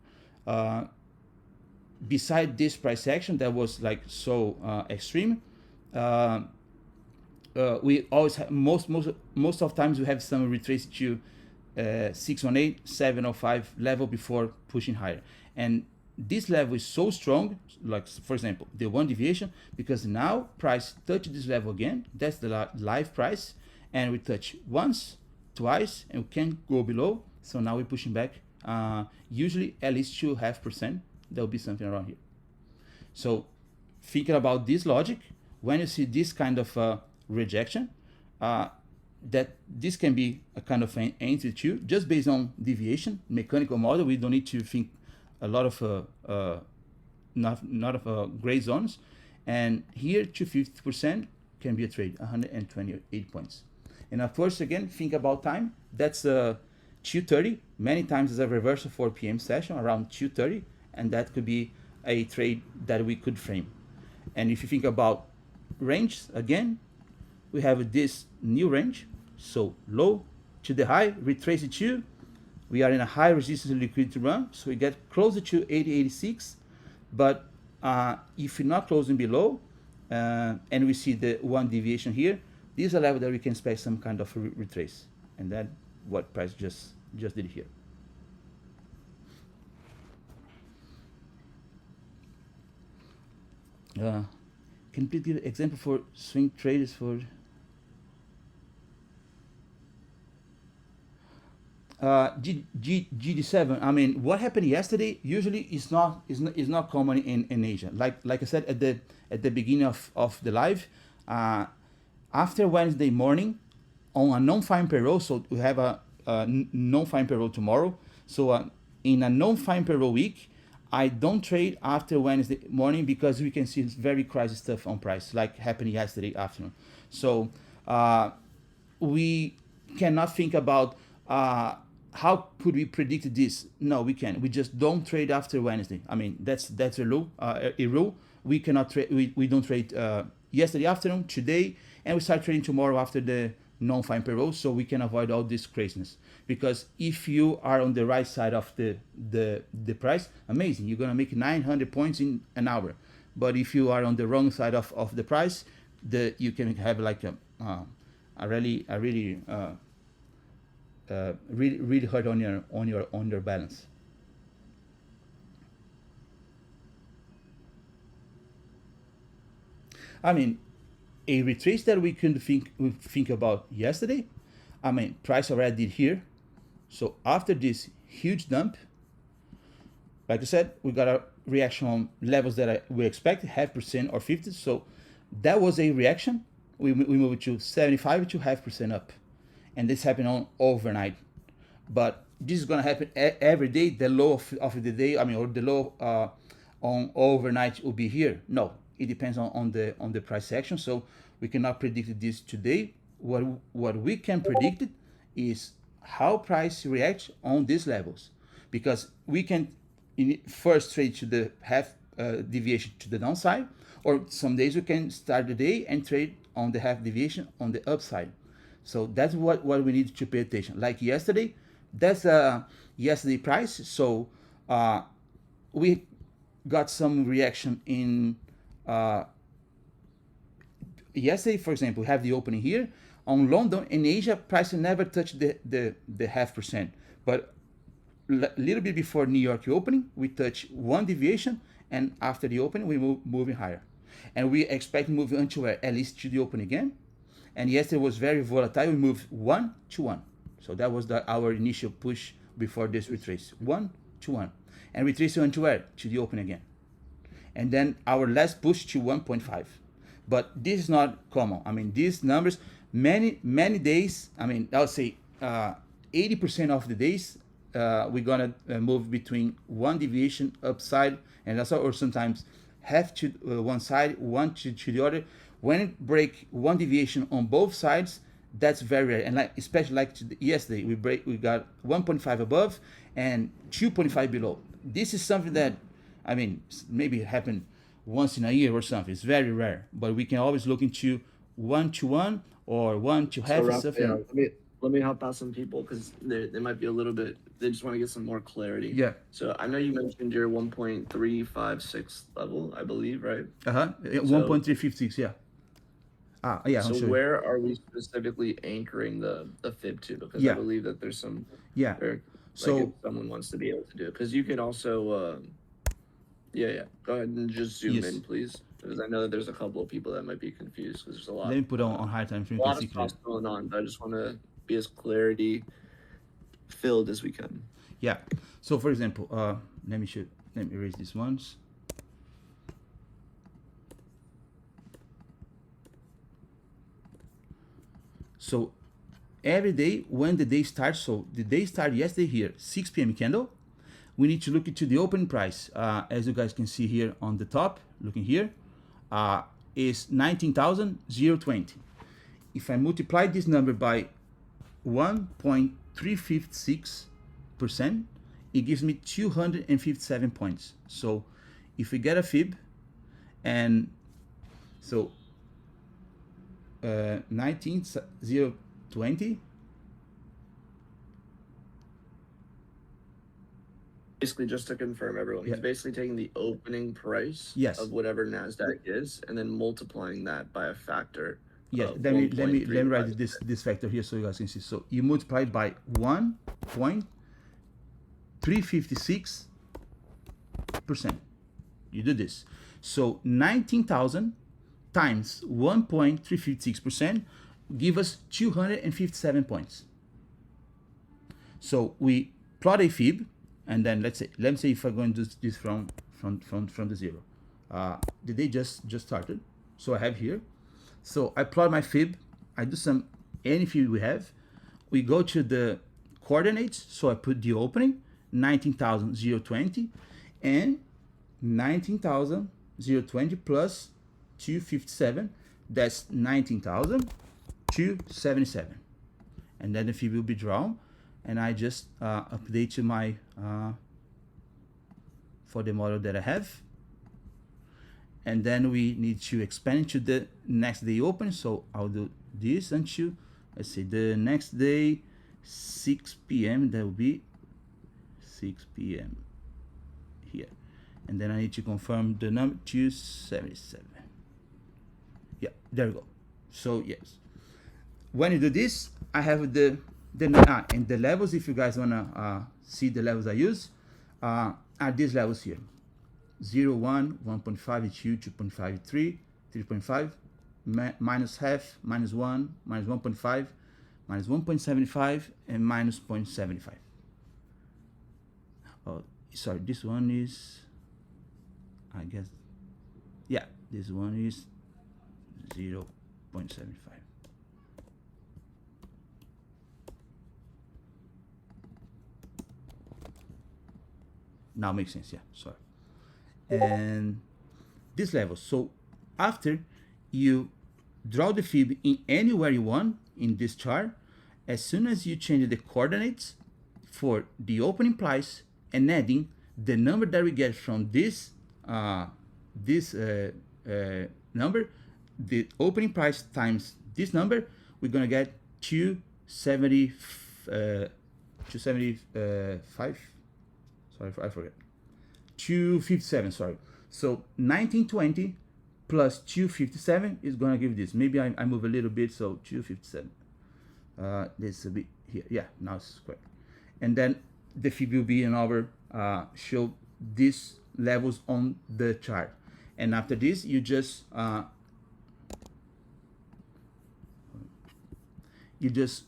beside this price action that was like so extreme, we always have most of times we have some retrace to 618, 705 level before pushing higher, and this level is so strong, like for example the one deviation, because now price touched this level again. That's the live price, and we touch once, twice, and we can't go below. So now we're pushing back, usually at least 2.5%. There'll be something around here. So thinking about this logic, when you see this kind of rejection, that this can be a kind of an entry too, just based on deviation, mechanical model. We don't need to think a lot of not of gray zones. And here 250% can be a trade, 128 points. And of course, again, think about time. That's 2:30. Many times it's a reversal 4 p.m. session around 2:30, and that could be a trade that we could frame. And if you think about range, again, we have this new range. So low to the high, retrace it to. We are in a high resistance liquidity run, so we get closer to 80.86. But if we're not closing below, and we see the one deviation here, this is a level that we can expect some kind of retrace, and that's what price just did here. Can you please give an example for swing traders for GD7? I mean, what happened yesterday usually is not common in Asia. Like I said at the beginning of the live, after Wednesday morning on a non-fine payroll. So we have a non-fine payroll tomorrow. So in a non-fine payroll week, I don't trade after Wednesday morning because we can see very crazy stuff on price, like happened yesterday afternoon. So we cannot think about how could we predict this? No, we can. We just don't trade after Wednesday. I mean, that's a rule. A rule. We cannot trade. We don't trade yesterday afternoon, today, and we start trading tomorrow after the non-fine payroll, so we can avoid all this craziness. Because if you are on the right side of the price, amazing, you're gonna make 900 points in an hour. But if you are on the wrong side of the price, you can have like a really really hurt on your balance. I mean, a retrace that we could think about yesterday. I mean, price already did here. So after this huge dump, like I said, we got a reaction on levels that we expect, 0.5% or 50. So that was a reaction. We moved to 75 to 0.5% up, and this happened on overnight. But this is gonna happen every day. The low of the day, I mean, or the low on overnight will be here. No, it depends on the price action. So we cannot predict this today. What we can predict is how price reacts on these levels, because we can first trade to the half deviation to the downside, or some days we can start the day and trade on the half deviation on the upside. So that's what we need to pay attention. Like yesterday, that's yesterday price. So we got some reaction in yesterday. For example, we have the opening here on London and Asia. Price never touched the 0.5%, but little bit before New York opening, we touch one deviation, and after the opening, we moving higher, and we expect moving until at least to the open again. And yesterday was very volatile. We moved 1 to 1, so that was our initial push before this retrace, 1 to 1, and retrace until where? To the open again, and then our last push to 1.5. But this is not common. I mean, these numbers, many days. I mean, I'll say 80% of the days. We're gonna move between one deviation upside and also, or sometimes half to one side, one to the other. When it break one deviation on both sides, that's very rare. And like, especially like yesterday, we got 1.5 above and 2.5 below. This is something that, I mean, maybe it happened once in a year or something. It's very rare, but we can always look into 1 to 1 or 1 to half. So let me help out some people, because they might be a little bit, they just want to get some more clarity. Yeah. So I know you mentioned your 1.356 level, I believe, right? 1.356, yeah. Yeah. So where are we specifically anchoring the fib to? Because I believe that there's some. Yeah. So if someone wants to be able to do it, because you can also. Go ahead and just zoom in, please. Because I know that there's a couple of people that might be confused, because there's a lot. Let me put on high time frame. A lot of stuff going on, but I just want to be as clarity filled as we can. Yeah. So for example, let me erase these ones. So every day when the day starts, so the day started yesterday here, 6 p.m. candle, we need to look into the open price. As you guys can see here on the top, looking here, is 19,020. If I multiply this number by 1.356%, it gives me 257 points. So if we get a fib, and so 19,020, basically, just to confirm, everyone, he's basically taking the opening price of whatever NASDAQ is, and then multiplying that by a factor. Yes, let me write this factor here so you guys can see. So you multiply it by 1.356%. You do this. So 19,000 times 1.356% give us 257 points. So we plot a fib, and then let's say if I'm going to do this from the zero. The day just started, so I have here. So I plot my fib. I do any fib we have. We go to the coordinates. So I put the opening 19,020 and 19,020 plus 257. That's 19,277. And then the fib will be drawn. and I just update to my for the model that I have. And then we need to expand to the next day open. So I'll do this until, let's say, the next day, 6 p.m. That will be 6 p.m. here. And then I need to confirm the number 277. Yeah, there we go. So yes, when you do this, I have and the levels. If you guys wanna see the levels I use, are these levels here: 0, 1, 1.5, 2, 2.5, 3, 3.5, minus half, minus 1, minus 1.5, minus 1.75, and minus 0.75. Oh, sorry, this one is, I guess, yeah, this one is 0.75. Now makes sense, yeah, sorry. And this level. So after you draw the fib in anywhere you want in this chart, as soon as you change the coordinates for the opening price and adding the number that we get from this number, the opening price times this number, we're gonna get 275. Sorry, I forget. 257, sorry. So 1920 plus 257 is gonna give this. Maybe I move a little bit, so 257. This a bit here. Yeah, now it's square. And then the fib will be in our show these levels on the chart. And after this, you just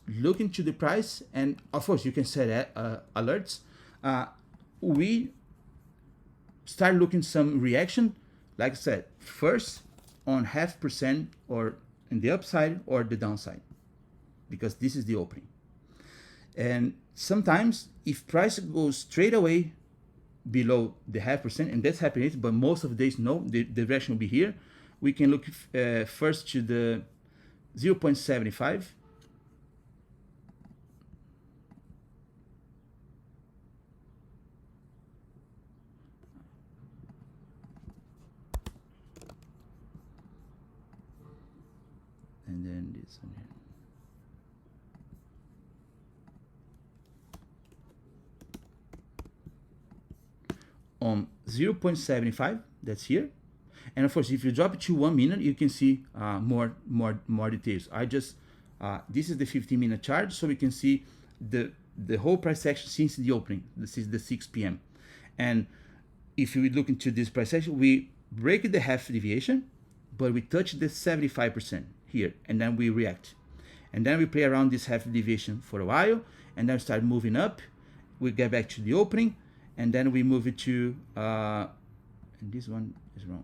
look into the price, and of course you can set alerts. We start looking some reaction, like I said, first on 0.5% or in the upside or the downside, because this is the opening. And sometimes if price goes straight away below the 0.5%, and that's happening, but most of the days no, the direction will be here, we can look first to the 0.75. And then this one here. On 0.75, that's here. And of course, if you drop it to 1 minute, you can see more details. I just this is the 15-minute chart, so we can see the whole price action since the opening. This is the 6 p.m. And if you look into this price action, we break the half deviation, but we touch the 75% here, and then we react. And then we play around this half deviation for a while, and then start moving up. We get back to the opening, and then we move it to, and this one is wrong.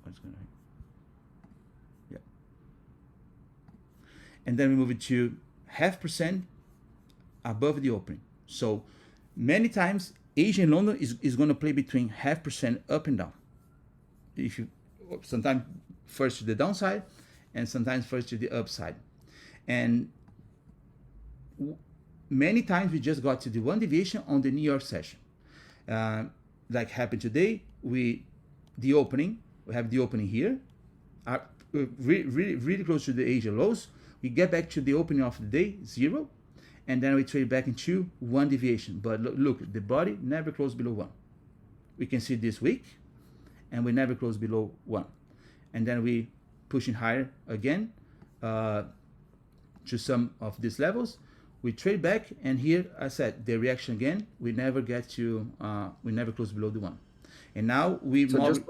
What's going on? Yeah. And then we move it to 0.5% above the opening. So many times, Asia and London is going to play between 0.5% up and down. If you sometimes first to the downside, and sometimes first to the upside. And many times we just got to the one deviation on the New York session. Like happened today, we have the opening here, really close to the Asia lows. We get back to the opening of the day, 0, and then we trade back into one deviation. But look, the body never closed below 1. We can see this week, and we never close below 1. And then we pushing higher again to some of these levels. We trade back, and here I said the reaction again. We never get to we never close below the 1. And now we just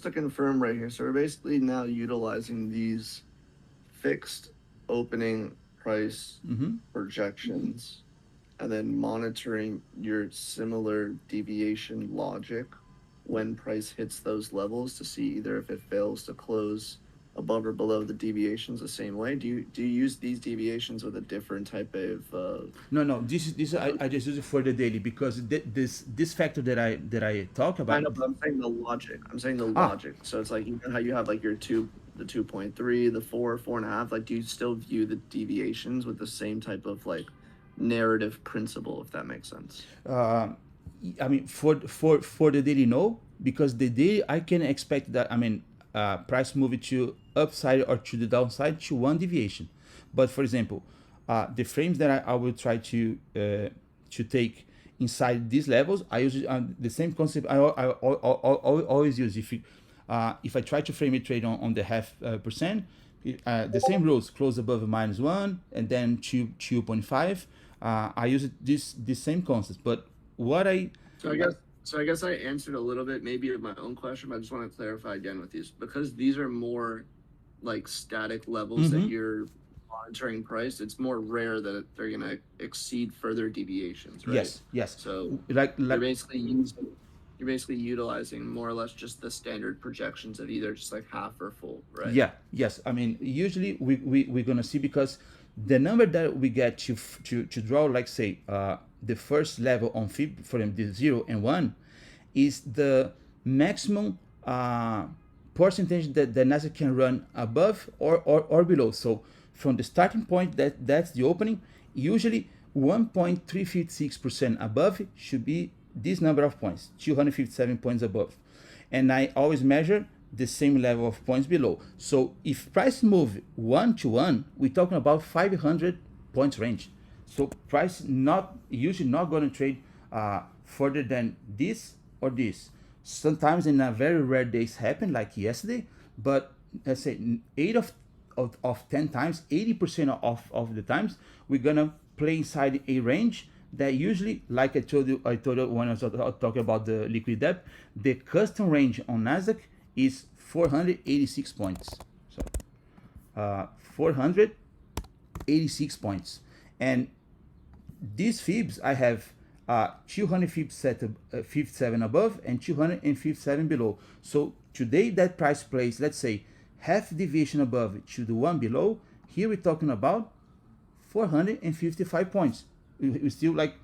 to confirm right here. So we're basically now utilizing these fixed opening price projections, and then monitoring your similar deviation logic when price hits those levels to see either if it fails to close above or below the deviations the same way. Do you use these deviations with a different type of No, this I just use it for the daily, because this factor that I talk about. I know, but I'm saying the logic. So it's like, you know how you have like your two the 2.3, the 4, 4.5, like, do you still view the deviations with the same type of like narrative principle, if that makes sense? I mean, for the daily, no, because the daily I can expect that. I mean, price move to upside or to the downside to one deviation. But for example, the frames that I will try to take inside these levels, I use the same concept I always use. If I try to frame a trade on the half percent, the same rules: close above -1 and then 2.5. I use this same concept, but what I So I guess I answered a little bit maybe of my own question, but I just want to clarify again with these because these are more like static levels that you're monitoring price. It's more rare that they're gonna exceed further deviations, right? yes, So like you're basically utilizing more or less just the standard projections of either just like half or full, right? yeah, yes. I mean, usually we're gonna see, because the number that we get to draw, like say, the first level on fib for them, the 0 and 1, is the maximum percentage that the NASA can run above or below. So from the starting point, that's the opening. Usually 1.356% above should be this number of points, 257 points above. And I always measure the same level of points below. So if price move 1 to 1, we're talking about 500 points range. So price not usually not going to trade further than this or this. Sometimes in a very rare days happen like yesterday, but let's say 10 times, 80% of the times we're gonna play inside a range that usually, like I told you when I was talking about the liquid depth, the custom range on Nasdaq is 486 points. So 486 points, and these fibs I have 200 fibs set 57 above and 257 below. So today that price plays, let's say, half deviation above to the one below. Here we're talking about 455 points. We're still like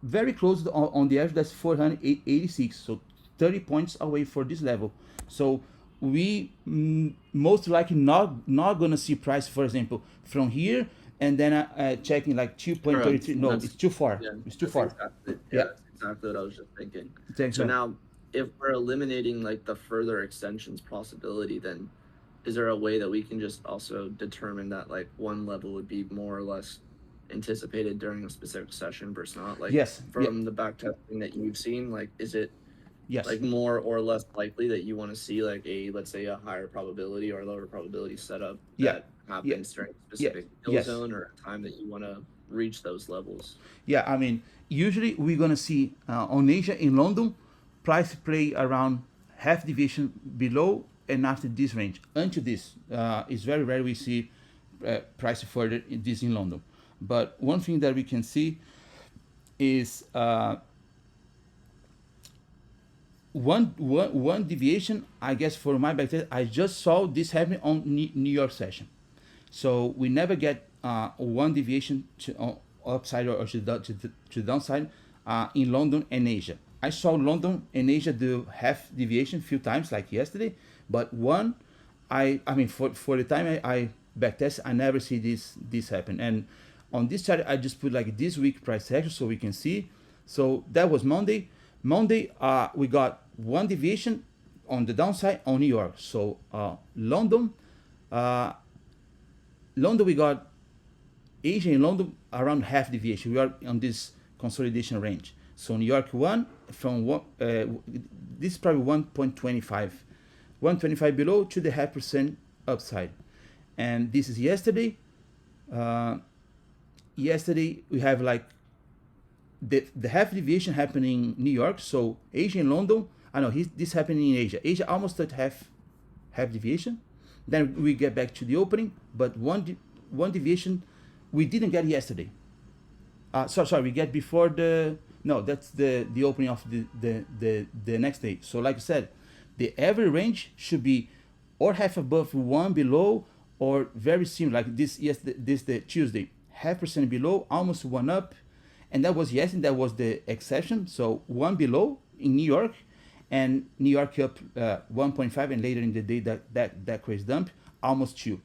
very close on the edge. That's 486. So 30 points away for this level. So we most likely not gonna see price, for example, from here and then checking like 2.33. No, it's too far. Yeah, It's too far. Exactly, Yeah. that's exactly what I was just thinking. Thanks, So man. now, if we're eliminating like the further extensions possibility, then is there a way that we can just also determine that like one level would be more or less anticipated during a specific session versus not? Like Yes. from the back testing that you've seen, like is it Yes. like more or less likely that you want to see like let's say a higher probability or a lower probability setup that happens during a specific kill zone or a time that you want to reach those levels? Yeah, I mean, usually we're gonna see on Asia in London, price play around half deviation below and after this range. Until this, it's very rare we see price further in this in London. But one thing that we can see is one deviation. I guess for my backtest, I just saw this happen on New York session. So we never get one deviation to upside or to the downside in London and Asia. I saw London and Asia do half deviation a few times, like yesterday, but one, I mean, for the time I backtest, I never see this happen. And on this chart, I just put like this week price action so we can see. So that was Monday. Monday, we got one deviation on the downside on New York. So London, we got Asia and London around half deviation. We are on this consolidation range. So New York one from this is probably 1.25 below to the 0.5% upside, and this is yesterday. Yesterday we have like the half deviation happening in New York. So Asia and London. I know this happening in Asia. Asia almost at half deviation. Then we get back to the opening, but one deviation we didn't get yesterday. Sorry, we get before that's the opening of the next day. So like I said, the average range should be or half above, one below, or very similar like this. Yes, this the Tuesday, 0.5% below, almost one up, and that was yesterday. That was the exception. So one below in New York, and New York up 1.5, and later in the day that crazy dump. almost 2.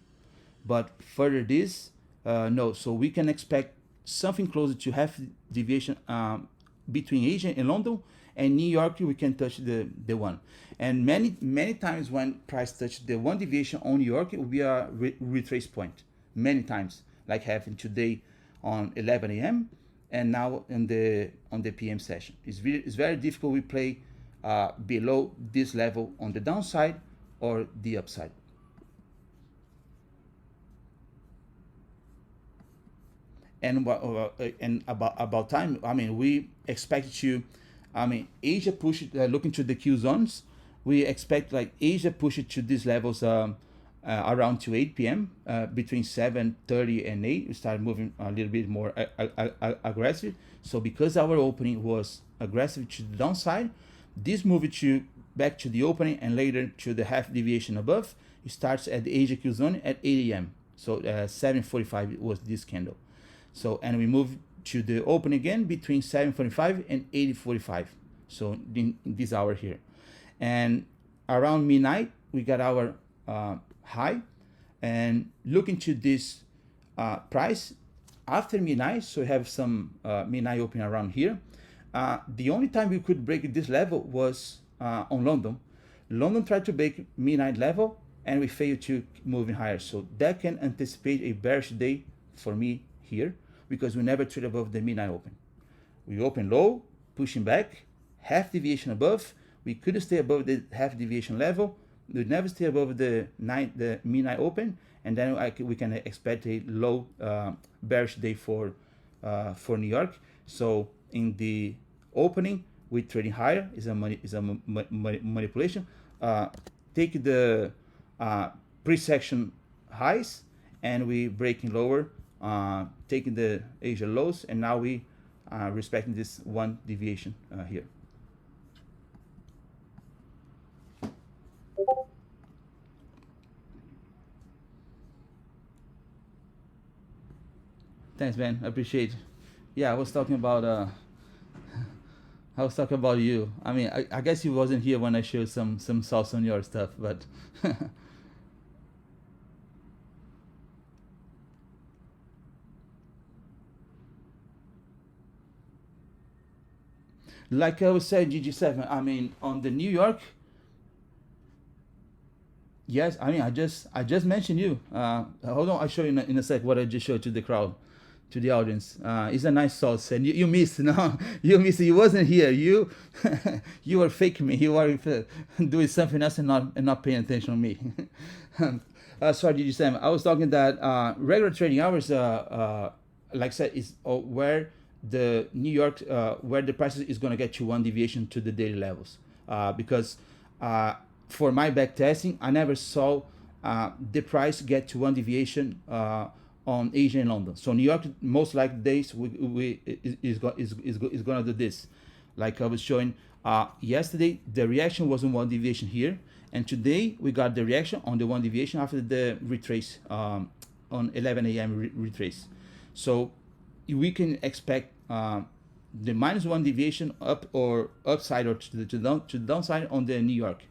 But further this, no. So we can expect something closer to half deviation between Asia and London, and New York we can touch the 1. And many times when price touch the 1 deviation on New York, it will be a retrace point. Many times, like having today on 11 a.m. and now on the PM session. It's very difficult we play below this level on the downside or the upside. And about time, I mean, we expect to, I mean, Asia push it, looking to the Q zones, we expect like Asia push it to these levels around to 8 p.m. Between 7:30 and 8, we start moving a little bit more aggressive. So because our opening was aggressive to the downside, this move to back to the opening and later to the half deviation above, it starts at the Asia Q zone at 8 a.m. So 7:45 was this candle. So, and we move to the open again between 7:45 and 8:45. So in this hour here. And around midnight, we got our high. And looking to this price after midnight, so we have some midnight open around here. The only time we could break this level was on London. London tried to break midnight level and we failed to move in higher. So that can anticipate a bearish day for me here, because we never trade above the midnight open. We open low, pushing back, half deviation above. We couldn't stay above the half deviation level. We never stay above the midnight open, and then we can expect a low bearish day for New York. So in the opening, we trading higher is a manipulation. Take the pre-section highs, and we breaking lower. Taking the Asia lows, and now we respecting this 1 deviation here. Thanks, man. I appreciate it. Yeah, I was talking about you. I mean, I guess you wasn't here when I showed some sauce on your stuff, but like I was saying, GG7. I mean, on the New York, yes. I mean, I just mentioned you. Hold on, I'll show you in a sec what I just showed to the crowd, to the audience. It's a nice sauce, and you missed. No, you missed. You wasn't here. You you were faking me. You were doing something else and not paying attention to me. Sorry, GG7. I was talking that regular trading hours, like I said, is where the New York, where the price is going to get to 1 deviation to the daily levels. Because for my back testing, I never saw the price get to 1 deviation on Asia and London. So New York, most likely days, is going to do this. Like I was showing yesterday, the reaction was on 1 deviation here. And today, we got the reaction on the 1 deviation after the retrace on 11 a.m. retrace. So we can expect the -1 deviation up or upside or to the downside on the New York.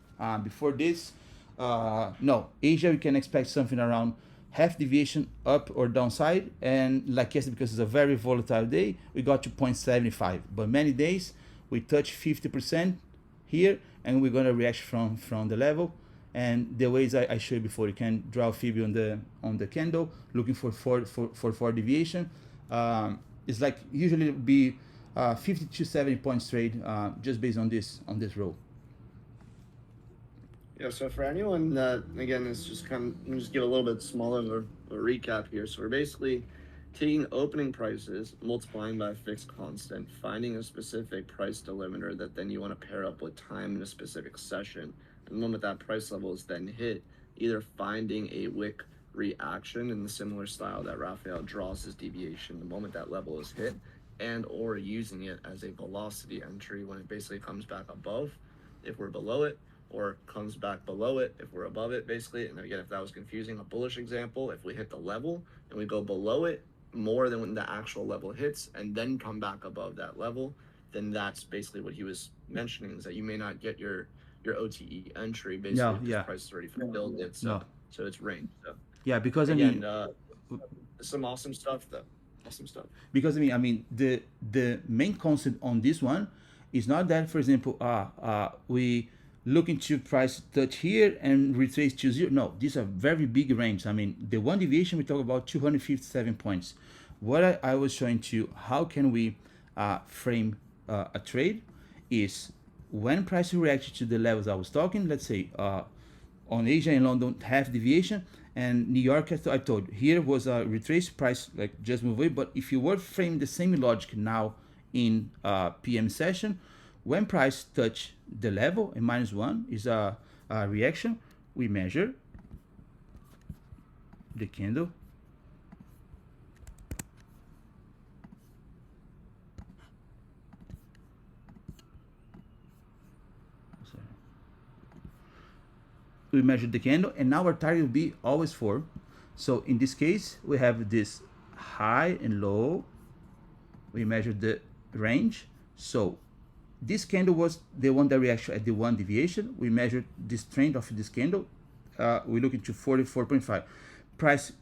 Before this, no, Asia we can expect something around half deviation up or downside, and like yesterday, because it's a very volatile day, we got to 0.75. But many days we touch 50% here, and we're gonna react from the level. And the ways I showed you before, you can draw a Fib on the candle, looking for 4 deviation. It's like usually be 50 to 70 points trade just based on this row. Yeah, so for anyone that, again, it's just just give a little bit smaller of a recap here. So we're basically taking opening prices, multiplying by a fixed constant, finding a specific price delimiter that then you want to pair up with time in a specific session. And the moment that price level is then hit, either finding a wick reaction in the similar style that Raphael draws his deviation the moment that level is hit, and or using it as a velocity entry when it basically comes back above if we're below it, or comes back below it if we're above it, basically. And again, if that was confusing, a bullish example, if we hit the level and we go below it more than when the actual level hits and then come back above that level, then that's basically what he was mentioning, is that you may not get your OTE entry basically because price has already fulfilled its So it's range. So Yeah, because I again, mean, some awesome stuff though. Awesome stuff. because I mean the main concept on this one is not that, for example, we looking to price touch here and retrace to zero. No, these are very big range. I mean, the one deviation we talk about 257 points. What I was showing to you, how can we frame a trade, is when price reacts to the levels I was talking. Let's say on Asia and London half deviation, and New York, I told here was a retrace price, like just move away. But if you were framing the same logic now in PM session, when price touch the level and -1 is a reaction, we measure the candle. We measure the candle, and now our target will be always 4. So in this case, we have this high and low. We measure the range. So this candle was the one that reacted at the one deviation. We measured this trend of this candle. We look into 44.5. Price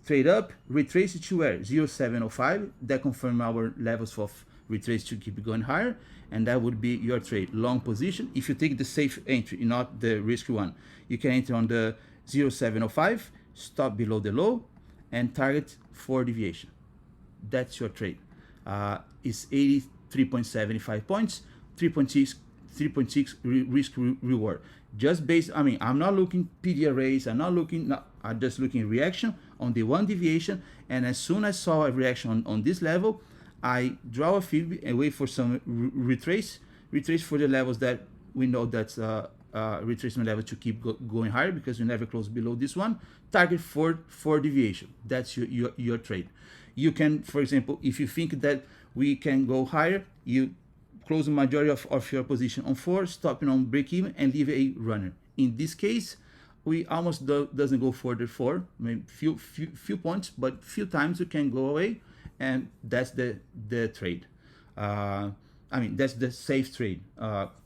trade up, retrace it to where? 0.705. That confirm our levels of retrace to keep going higher, and that would be your trade. Long position. If you take the safe entry, not the risky one, you can enter on the 0.705, stop below the low, and target 4 deviation. That's your trade. It's 83.75 points, 3.6 risk reward. Just based, I mean, I'm not looking PD arrays, I'm just looking reaction on the one deviation, and as soon as I saw a reaction on this level, I draw a fib and wait for some retrace for the levels that we know that's retracement level to keep going higher, because you never close below this one. Target for deviation. That's your trade. You can, for example, if you think that we can go higher, you close the majority of your position on 4, stopping on break even, and leave a runner. In this case, we almost doesn't go further 4, maybe few points, but few times you can go away, and that's the trade. I mean, that's the safe trade.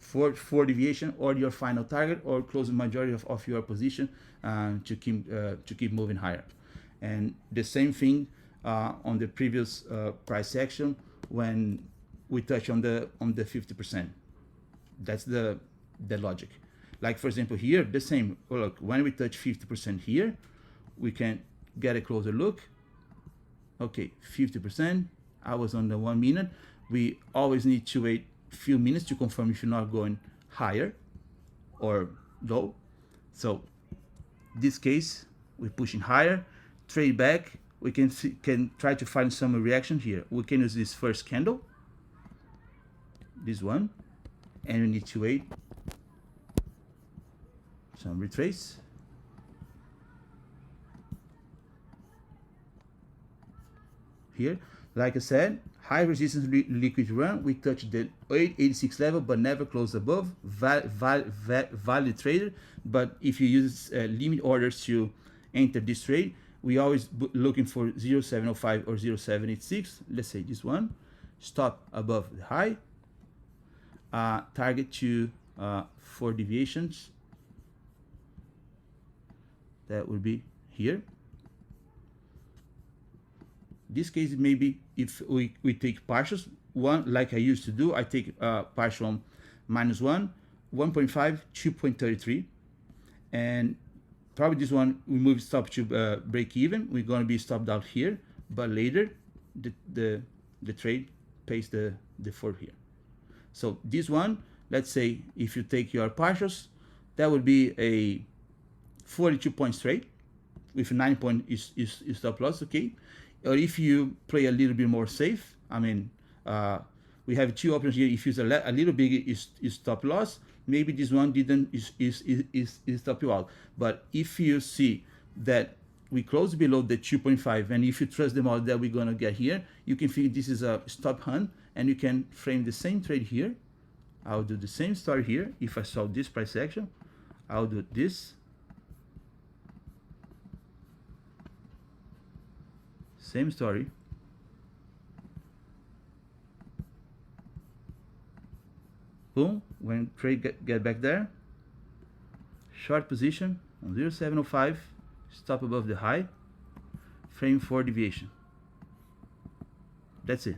For deviation, or your final target, or close the majority of your position to keep moving higher. And the same thing on the previous price action when we touch on the 50%. That's the logic. Like for example here, the same. Well, look, when we touch 50% here, we can get a closer look. Okay, 50%. I was on the 1 minute. We always need to wait a few minutes to confirm if you're not going higher or low. So this case, we're pushing higher, trade back. We can try to find some reaction here. We can use this first candle, this one, and we need to wait some retrace. Here, like I said, high resistance liquid run. We touched the 886 level, but never closed above. Valid trader. But if you use limit orders to enter this trade, we always looking for 0.705 or 0.786. Let's say this one. Stop above the high. Target to 4 deviations. That would be here. This case, maybe if we take partials, one like I used to do, I take partial on -1, 1.5, 2.33, and probably this one we move stop to break even. We're going to be stopped out here, but later the trade pays the 4 here. So this one, let's say if you take your partials, that would be a 42 points trade with 9 point is stop loss, okay? Or if you play a little bit more safe, I mean, we have 2 options here. If it's a little big is stop loss, maybe this one didn't is stop you out. But if you see that we close below the 2.5, and if you trust the model that we're gonna get here, you can feel this is a stop hunt, and you can frame the same trade here. I'll do the same story here. If I saw this price action, I'll do this. Same story. Boom, when trade get back there, short position on 0.705, stop above the high, frame for deviation. That's it.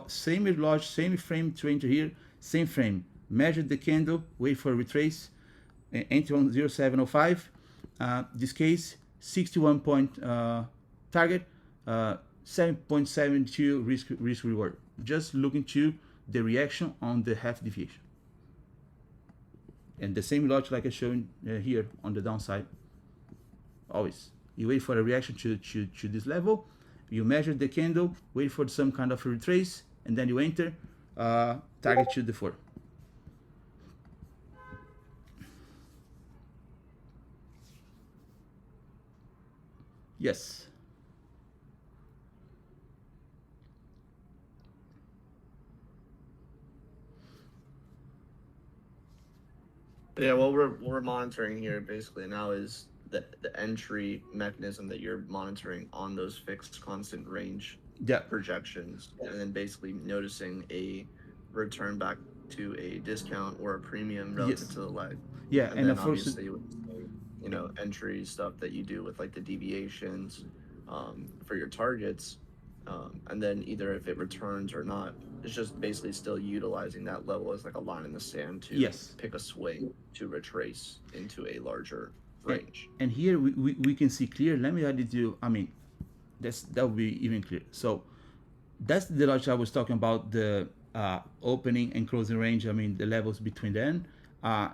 Same logic, same frame to enter here, same frame. Measure the candle, wait for a retrace, enter on 0705. This case, 61 point target, 7.72 risk reward. Just looking to the reaction on the half deviation. And the same logic like I showed here on the downside. Always, you wait for a reaction to this level, you measure the candle, wait for some kind of a retrace, and then you enter target to the 4. Yes. Yeah, what we're monitoring here basically now is the entry mechanism that you're monitoring on those fixed constant range projections, and then basically noticing a return back to a discount or a premium relative to the leg. Yeah, and then obviously you know, entry stuff that you do with like the deviations for your targets, and then either if it returns or not, it's just basically still utilizing that level as like a line in the sand to pick a swing to retrace into a larger range. And here we can see clear. Let me add it to, I mean, that will be even clear. So that's the logic I was talking about, the opening and closing range. I mean, the levels between them.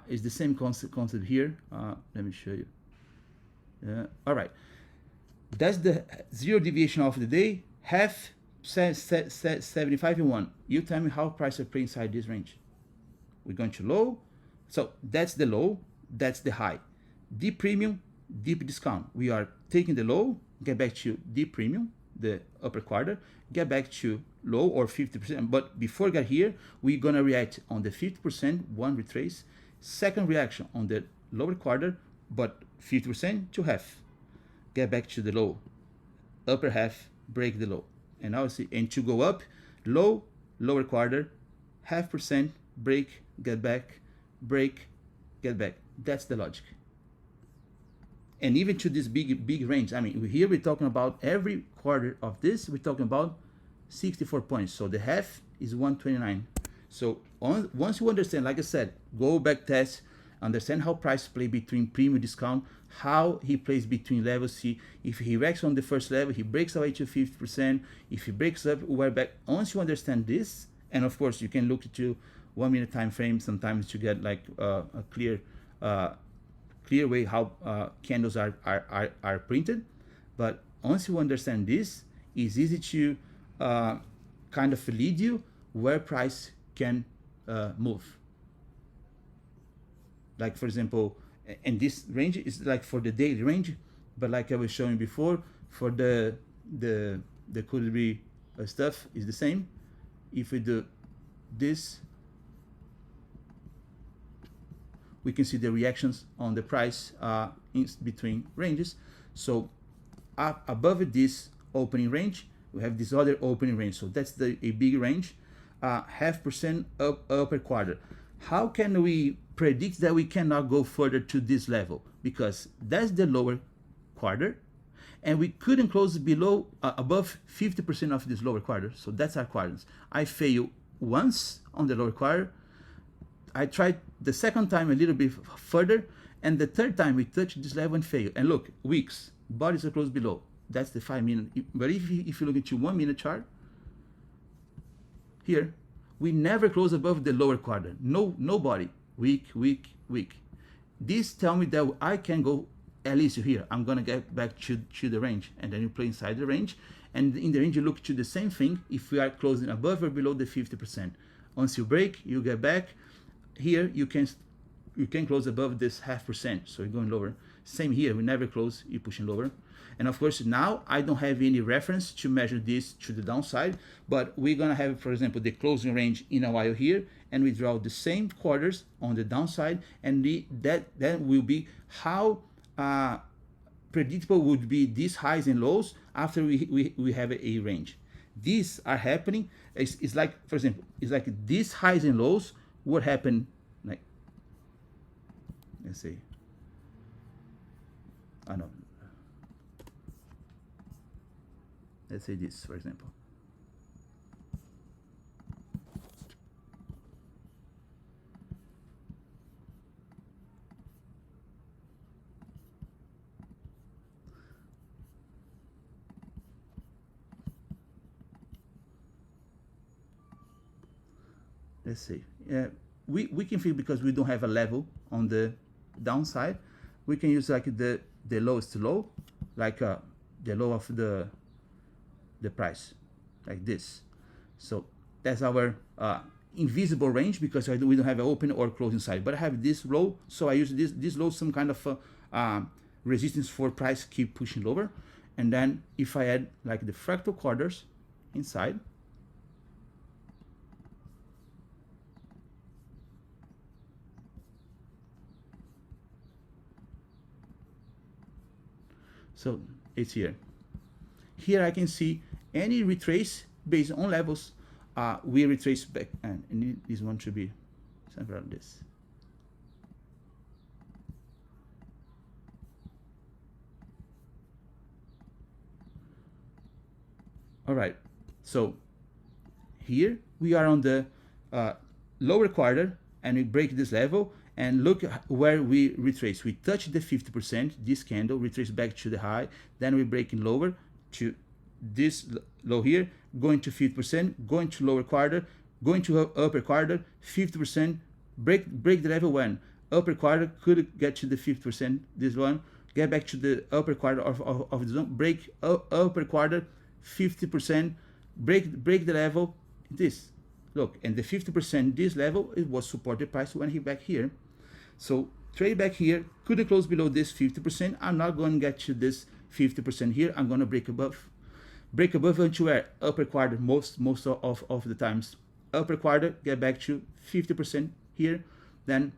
It's the same concept here. Let me show you. All right. That's the zero deviation of the day. Half 75 and 1. You tell me how price will play inside this range. We're going to low. So that's the low. That's the high. Deep premium, deep discount. We are taking the low, get back to deep premium, the upper quarter, get back to low or 50%. But before we get here, we're going to react on the 50%, one retrace. Second reaction on the lower quarter, but 50% to half. Get back to the low. Upper half, break the low. And now see, and to go up, low, lower quarter, 0.5%, break, get back, break, get back. That's the logic. And even to this big range, I mean, here we're talking about every quarter of this, we're talking about 64 points. So the half is 129. So once you understand, like I said, go back test, understand how price play between premium discount, how he plays between levels. See, if he reacts on the first level, he breaks away to 50%. If he breaks up, we're back. Once you understand this, and of course you can look to 1 minute time frame sometimes to get like a clear way how candles are printed. But once you understand this, it's easy to kind of lead you where price can move. Like for example, and this range is like for the daily range, but like I was showing before, for the Toodegrees stuff is the same. If we do this, we can see the reactions on the price in between ranges. So up above this opening range, we have this other opening range. So that's a big range, 0.5% up upper quarter. How can we predict that we cannot go further to this level? Because that's the lower quarter, and we couldn't close below above 50% of this lower quarter. So that's our quadrants. I fail once on the lower quarter. I tried the second time a little bit further, and the third time we touched this level and fail. And look, wicks, bodies are close below. That's the 5 minute. But if you look into 1 minute chart, here, we never close above the lower quarter. No body. Weak, weak, weak. This tell me that I can go at least here. I'm gonna get back to the range, and then you play inside the range. And in the range, you look to the same thing if we are closing above or below the 50%. Once you break, you get back. Here you can close above this 0.5%, so you're going lower. Same here, we never close, you're pushing lower. And of course now I don't have any reference to measure this to the downside, but we're gonna have, for example, the closing range in a while here, and we draw the same quarters on the downside, and that will be how predictable would be these highs and lows after we have a range. These are happening. It's like, for example, it's like these highs and lows would happen, like, let's see, I know. Let's say this, for example. Let's see. We can feel, because we don't have a level on the downside, we can use like the lowest low, like the low of the price, like this. So that's our invisible range, because we don't have an open or closing side. But I have this low, so I use this low, some kind of resistance for price keep pushing lower. And then if I add like the fractal quarters inside, so it's here. Here I can see any retrace based on levels. We retrace back, and this one should be something like this. All right, so here we are on the lower quarter, and we break this level, and look where we retrace. We touch the 50%, this candle, retrace back to the high, then we break in lower to this low here, going to 50%, going to lower quarter, going to upper quarter, 50%, break the level when upper quarter could get to the 50%, this one, get back to the upper quarter of the zone, break upper quarter, 50%, break the level, this. Look, and the 50%, this level, it was supported price when he back here. So trade back here, couldn't close below this 50%. I'm not going to get to this 50% here. I'm going to break above. Break above until where? Upper quarter, most of the times. Upper quarter, get back to 50% here. Then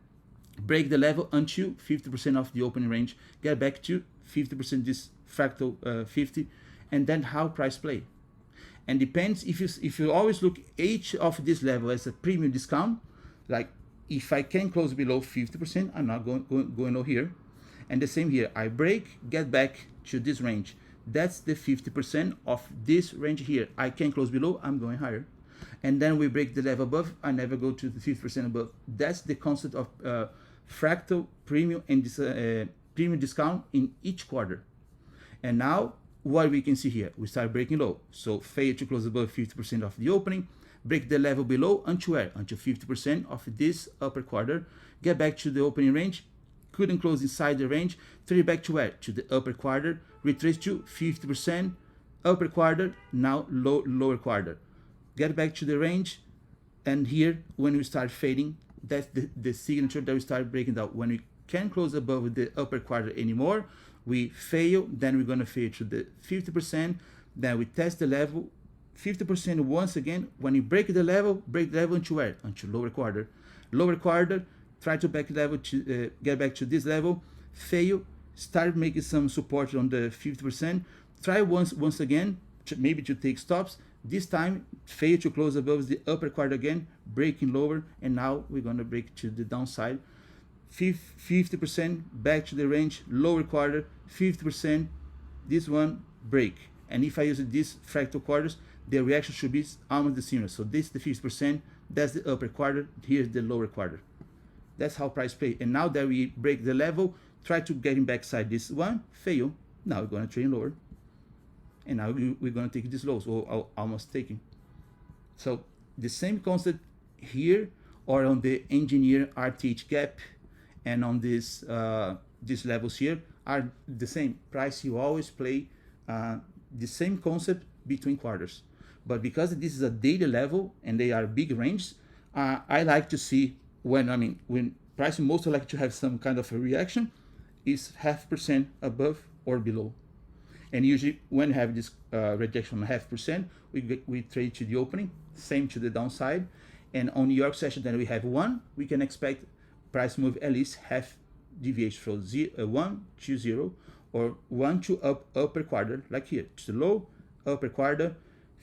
break the level until 50% of the opening range. Get back to 50%, this fractal 50. And then how price play. And depends, if you always look each of this level as a premium discount, like if I can close below 50%, I'm not going over here. And the same here, I break, get back to this range. That's the 50% of this range here. I can close below, I'm going higher. And then we break the level above, I never go to the 50% above. That's the concept of fractal premium and this, premium discount in each quarter. And now, what we can see here, we start breaking low. So fail to close above 50% of the opening, break the level below until where? Until 50% of this upper quarter, get back to the opening range, couldn't close inside the range, trade back to where? To the upper quarter, retrace to 50%, upper quarter, now lower quarter. Get back to the range, and here, when we start fading, that's the signature that we start breaking down. When we can't close above the upper quarter anymore, we fail, then we're going to fail to the 50%, then we test the level, 50% once again. When you break the level into where? Until lower quarter. Lower quarter, try to back level to get back to this level, fail, start making some support on the 50%, try once again, maybe to take stops, this time fail to close above the upper quarter again, breaking lower, and now we're going to break to the downside. 50% back to the range, lower quarter, 50%, this one break. And if I use these fractal quarters, the reaction should be almost the same. So this is the 50%, that's the upper quarter, here's the lower quarter. That's how price play. And now that we break the level, try to get in backside this one, fail. Now we're going to trade lower. And now we're going to take this low, so almost taking. So the same concept here, or on the engineer RTH gap, and on this these levels here are the same. Price, you always play the same concept between quarters. But because this is a daily level and they are big ranges, I like to see when price mostly like to have some kind of a reaction is 0.5% above or below. And usually when we have this rejection of 0.5%, we trade to the opening, same to the downside. And on New York session, then we have 1, we can expect price move at least half deviation from 1 to 0, or 1 to upper quarter, like here, to the low, upper quarter,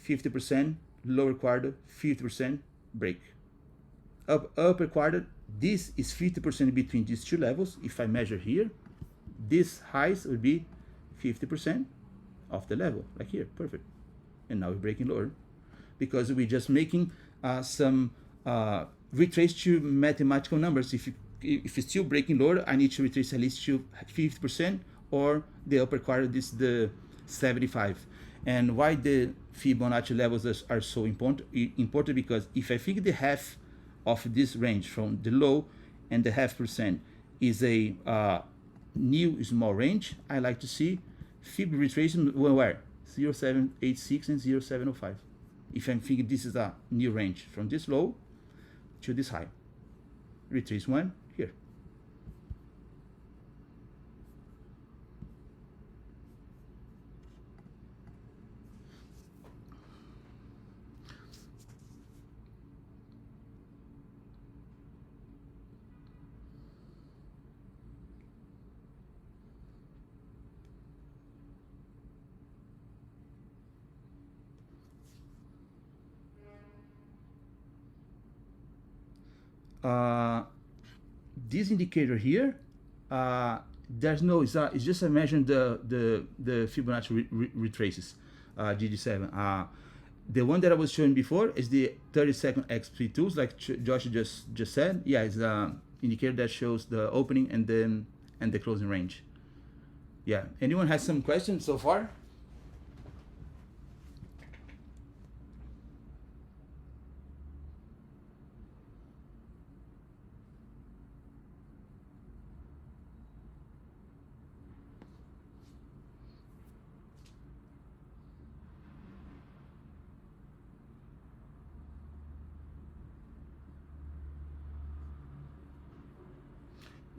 50%, lower quarter, 50%, break. Upper quarter, this is 50% between these two levels. If I measure here, these highs would be 50% of the level, like here, perfect. And now we're breaking lower because we're just making some retrace to mathematical numbers. If it's still breaking lower, I need to retrace at least to 50%, or the upper quarter, this is the 75. And why the Fibonacci levels are so important? Because if I think the half of this range from the low and the half percent is a new small range, I like to see Fib retracement where 0786 and 0705. If I'm thinking this is a new range from this low to this high, retrace one here. This indicator here, there's no, it's just a measuring the Fibonacci retraces, GG7. The one that I was showing before is the 30-second XP tools, like Josh just said. Yeah, it's an indicator that shows the opening and the closing range. Yeah, anyone has some questions so far?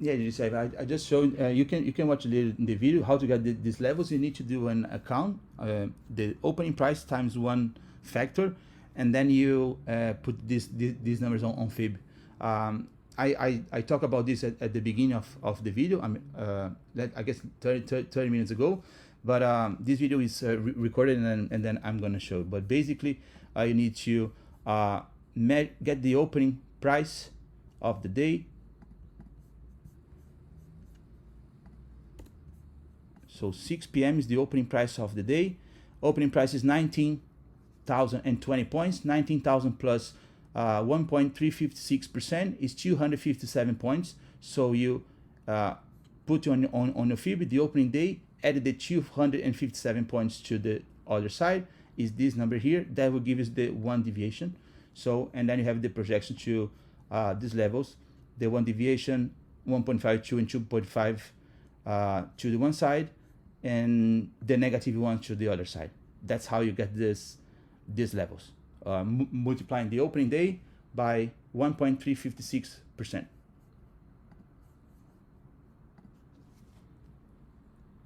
Yeah, I just showed you can watch the video how to get these levels. You need to do an account, the opening price times one factor, and then you put these numbers on Fib. I talk about this at the beginning of the video. I guess 30 minutes ago, but this video is recorded and then I'm gonna show. But basically, you need to get the opening price of the day. So 6 p.m. is the opening price of the day. Opening price is 19,020 points. 19,000 plus 1.356% is 257 points. So you put on your Fib the opening day, added the 257 points to the other side, is this number here. That will give us the one deviation. So, and then you have the projection to these levels. The one deviation, 1.52 and 2.5 to the one side, and the negative one to the other side. That's how you get these levels. Multiplying the opening day by 1.356%.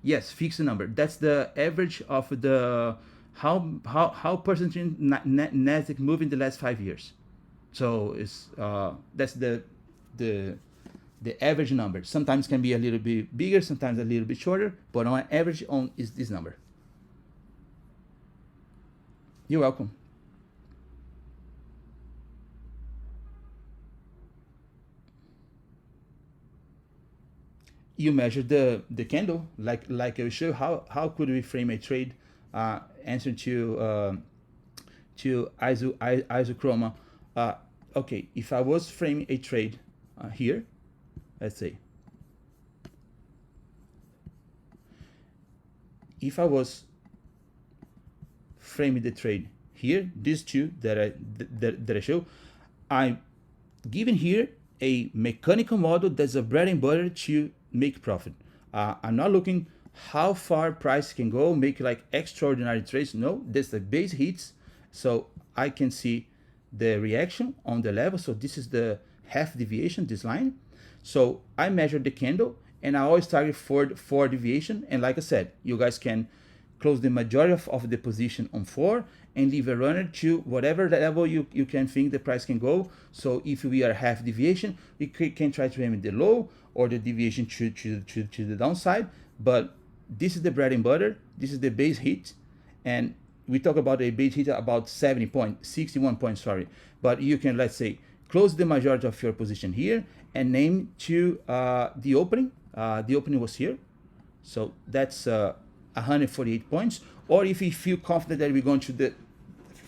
Yes, fix the number. That's the average of the how percentage Nasdaq moved in the last 5 years. So it's that's the average number. Sometimes can be a little bit bigger, sometimes a little bit shorter, but on average is this number. You're welcome. You measure the candle, like I will show how could we frame a trade, answer to isochroma. Okay, if I was framing a trade here, let's say, if I was framing the trade here, these two that I show, I'm given here a mechanical model that's a bread and butter to make profit. I'm not looking how far price can go, make like extraordinary trades. No, that's the base hits, so I can see the reaction on the level. So this is the half deviation, this line. So I measure the candle and I always target four deviation. And like I said, you guys can close the majority of the position on 4 and leave a runner to whatever level you can think the price can go. So if we are half deviation, we can try to aim the low or the deviation to the downside. But this is the bread and butter. This is the base hit. And we talk about a base hit about 61 points, sorry. But you can, let's say, close the majority of your position here and name to the opening. The opening was here. So that's 148 points. Or if you feel confident that we're going to the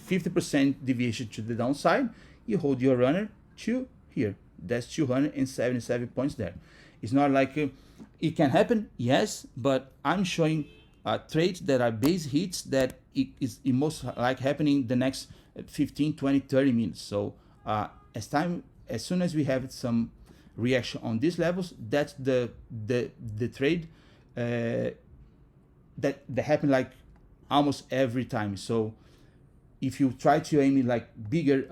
50% deviation to the downside, you hold your runner to here. That's 277 points there. It's not like it can happen, yes, but I'm showing trades that are base hits that it is most like happening the next 15, 20, 30 minutes. So as soon as we have some reaction on these levels, that's the trade that happen like almost every time. So if you try to aim like bigger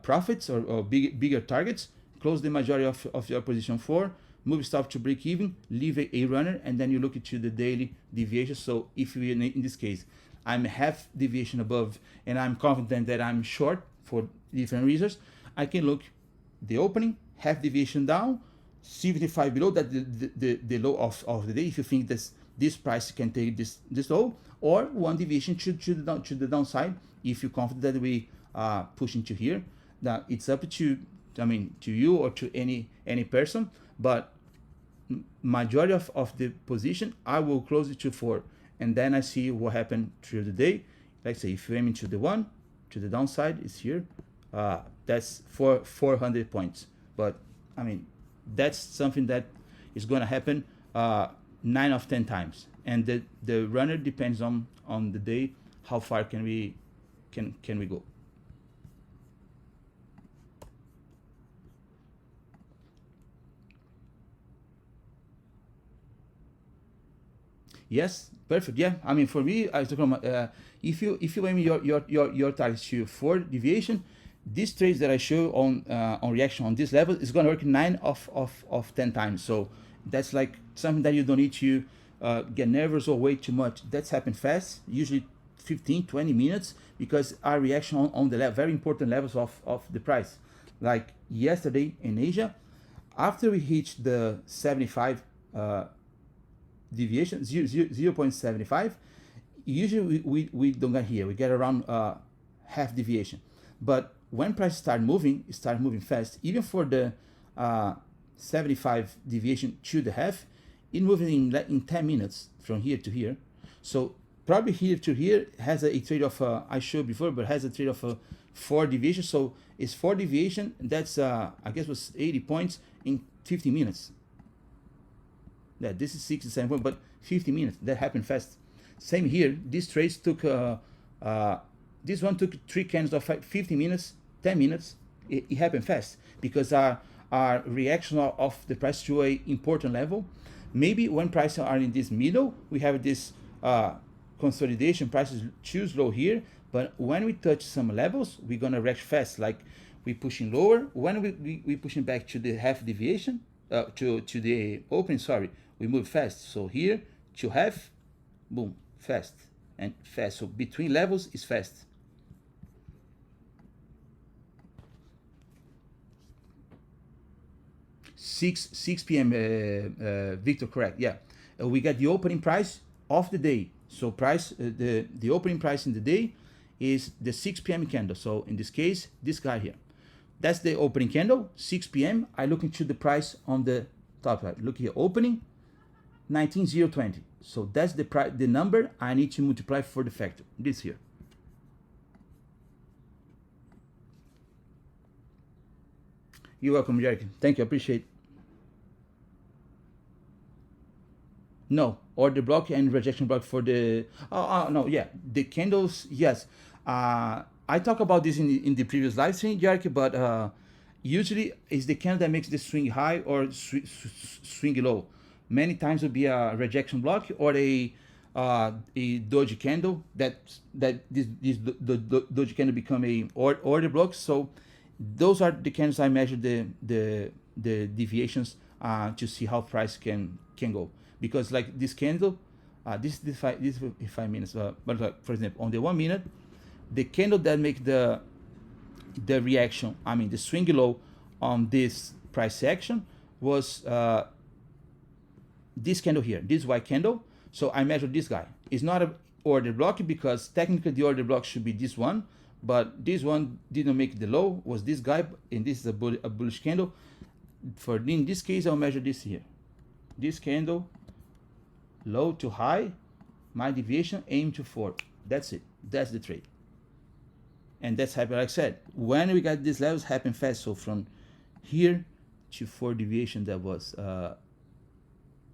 profits or bigger targets, close the majority of your position for, move stop to break even, leave a runner, and then you look into the daily deviation. So if you, in this case, I'm half deviation above and I'm confident that I'm short for different reasons, I can look the opening, half deviation down, 75 below, that the low of the day, if you think this price can take this low, or one deviation to the downside if you're confident that we push into here. Now it's up to, I mean, to you or to any person, but majority of the position I will close it to 4, and then I see what happened through the day. Like say if you aim into the 1 to the downside, is here, that's 400 points. But I mean, that's something that is going to happen 9 of 10 times, and the runner depends on the day, how far can we go. Yes, perfect. Yeah, I mean, for me, I was talking about if you aim your targets to 4 deviation, these trades that I show on reaction on this level is going to work 9 of 10 times. So that's like something that you don't need to get nervous or wait too much. That's happened fast, usually 15-20 minutes, because our reaction on the very important levels of the price. Like yesterday in Asia, after we hit the 75 deviation, 0.75, usually we don't get here, we get around half deviation. But when prices start moving fast, even for the 75 deviation to the half, it moving in 10 minutes from here to here. So probably here to here has a trade of I showed before, but has a trade of 4 deviation. So it's 4 deviation, that's I guess was 80 points in 50 minutes. Yeah, this is 67 points, but 50 minutes, that happened fast. Same here, these trades took this one took 3 candles of 50 minutes, 10 minutes. It happened fast because our reaction of the price to a important level. Maybe when prices are in this middle, we have this consolidation, prices too low here, but when we touch some levels, we're gonna react fast. Like we pushing lower, when we pushing back to the half deviation, to the opening, sorry, we move fast. So here to half, boom, fast and fast. So between levels is fast. Six p.m. Victor, correct? Yeah, we got the opening price of the day. So price the opening price in the day is the 6 p.m. candle. So in this case, this guy here, that's the opening candle, 6 p.m. I look into the price on the top right. Look here, opening 19,020. So that's the price, the number I need to multiply for the factor. This here. You're welcome, Jerick. Thank you. I appreciate it. No, order block and rejection block for the. No, yeah, the candles. Yes, I talked about this in the previous live stream, Jerick, but usually it's the candle that makes the swing high or swing low. Many times will be a rejection block or a doji candle that this doji candle become a order block. So those are the candles I measure the deviations to see how price can go. Because like this candle, this is 5 minutes. But like, for example, on the 1 minute, the candle that make the reaction, I mean the swing low on this price action was this candle here, this white candle. So I measure this guy. It's not an order block because technically the order block should be this one, but this one didn't make the low, was this guy, and this is a bullish candle. For in this case, I'll measure this here. This candle Low to high, my deviation, aim to 4. That's it. That's the trade. And that's happening, like I said, when we got these levels happen fast. So from here to 4 deviation that was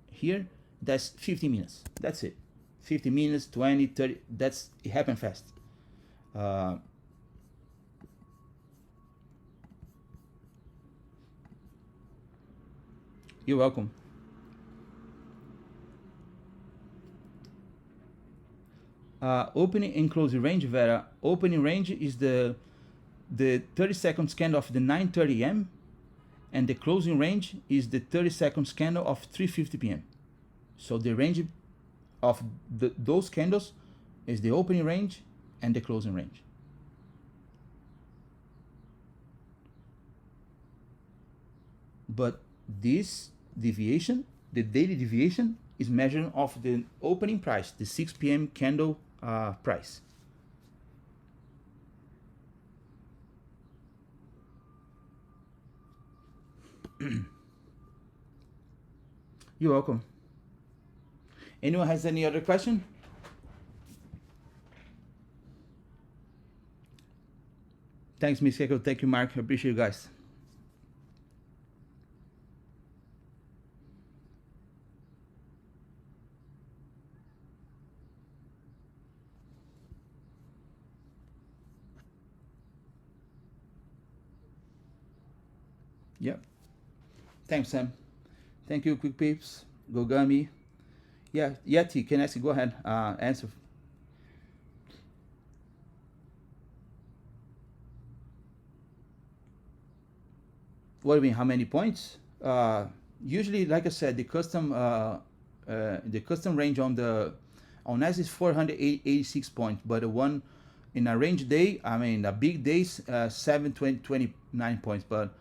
here, that's 50 minutes. That's it. 50 minutes, 20, 30, that's, it happened fast. You're welcome. Opening and closing range, Vera. Opening range is the 30-second candle of the 9:30 a.m. and the closing range is the 30-second candle of 3:50 p.m. So the range of those candles is the opening range and the closing range. But this deviation, the daily deviation, is measured off the opening price, the 6 p.m. candle price. You're welcome. Anyone has any other question? Thanks, Miss Keiko. Thank you, Mark. I appreciate you guys. Yep. Thanks, Sam. Thank you, Quick Peeps. Gogami. Yeah, Yeti, can ask you? Go ahead. Answer. What do you mean? How many points? Usually, like I said, the custom range on S is 486 points, but the one in a range day, I mean a big days, 729 points. But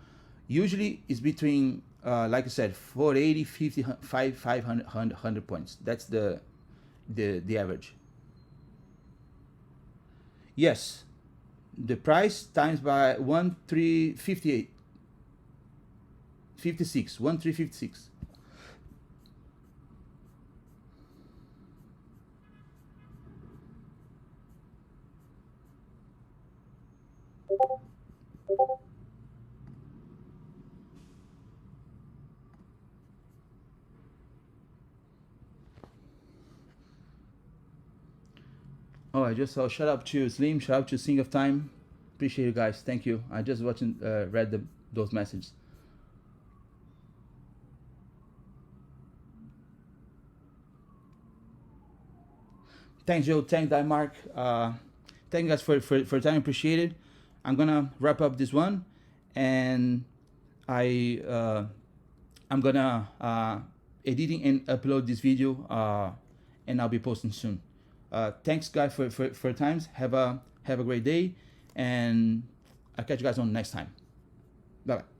usually it's between, like I said, 480, 50, 500, 100 points. That's the average. Yes, the price times by 1358. 56, 1356. Oh, I just saw. Shout out to Slim. Shout out to Sing of Time. Appreciate you guys. Thank you. I just read those messages. Thanks, Joe. Thanks, Mark. Thank you guys for time. Appreciate it. I'm gonna wrap up this one, and I'm gonna editing and upload this video, and I'll be posting soon. Thanks, guys, for times. Have a great day, and I'll catch you guys on next time. Bye bye.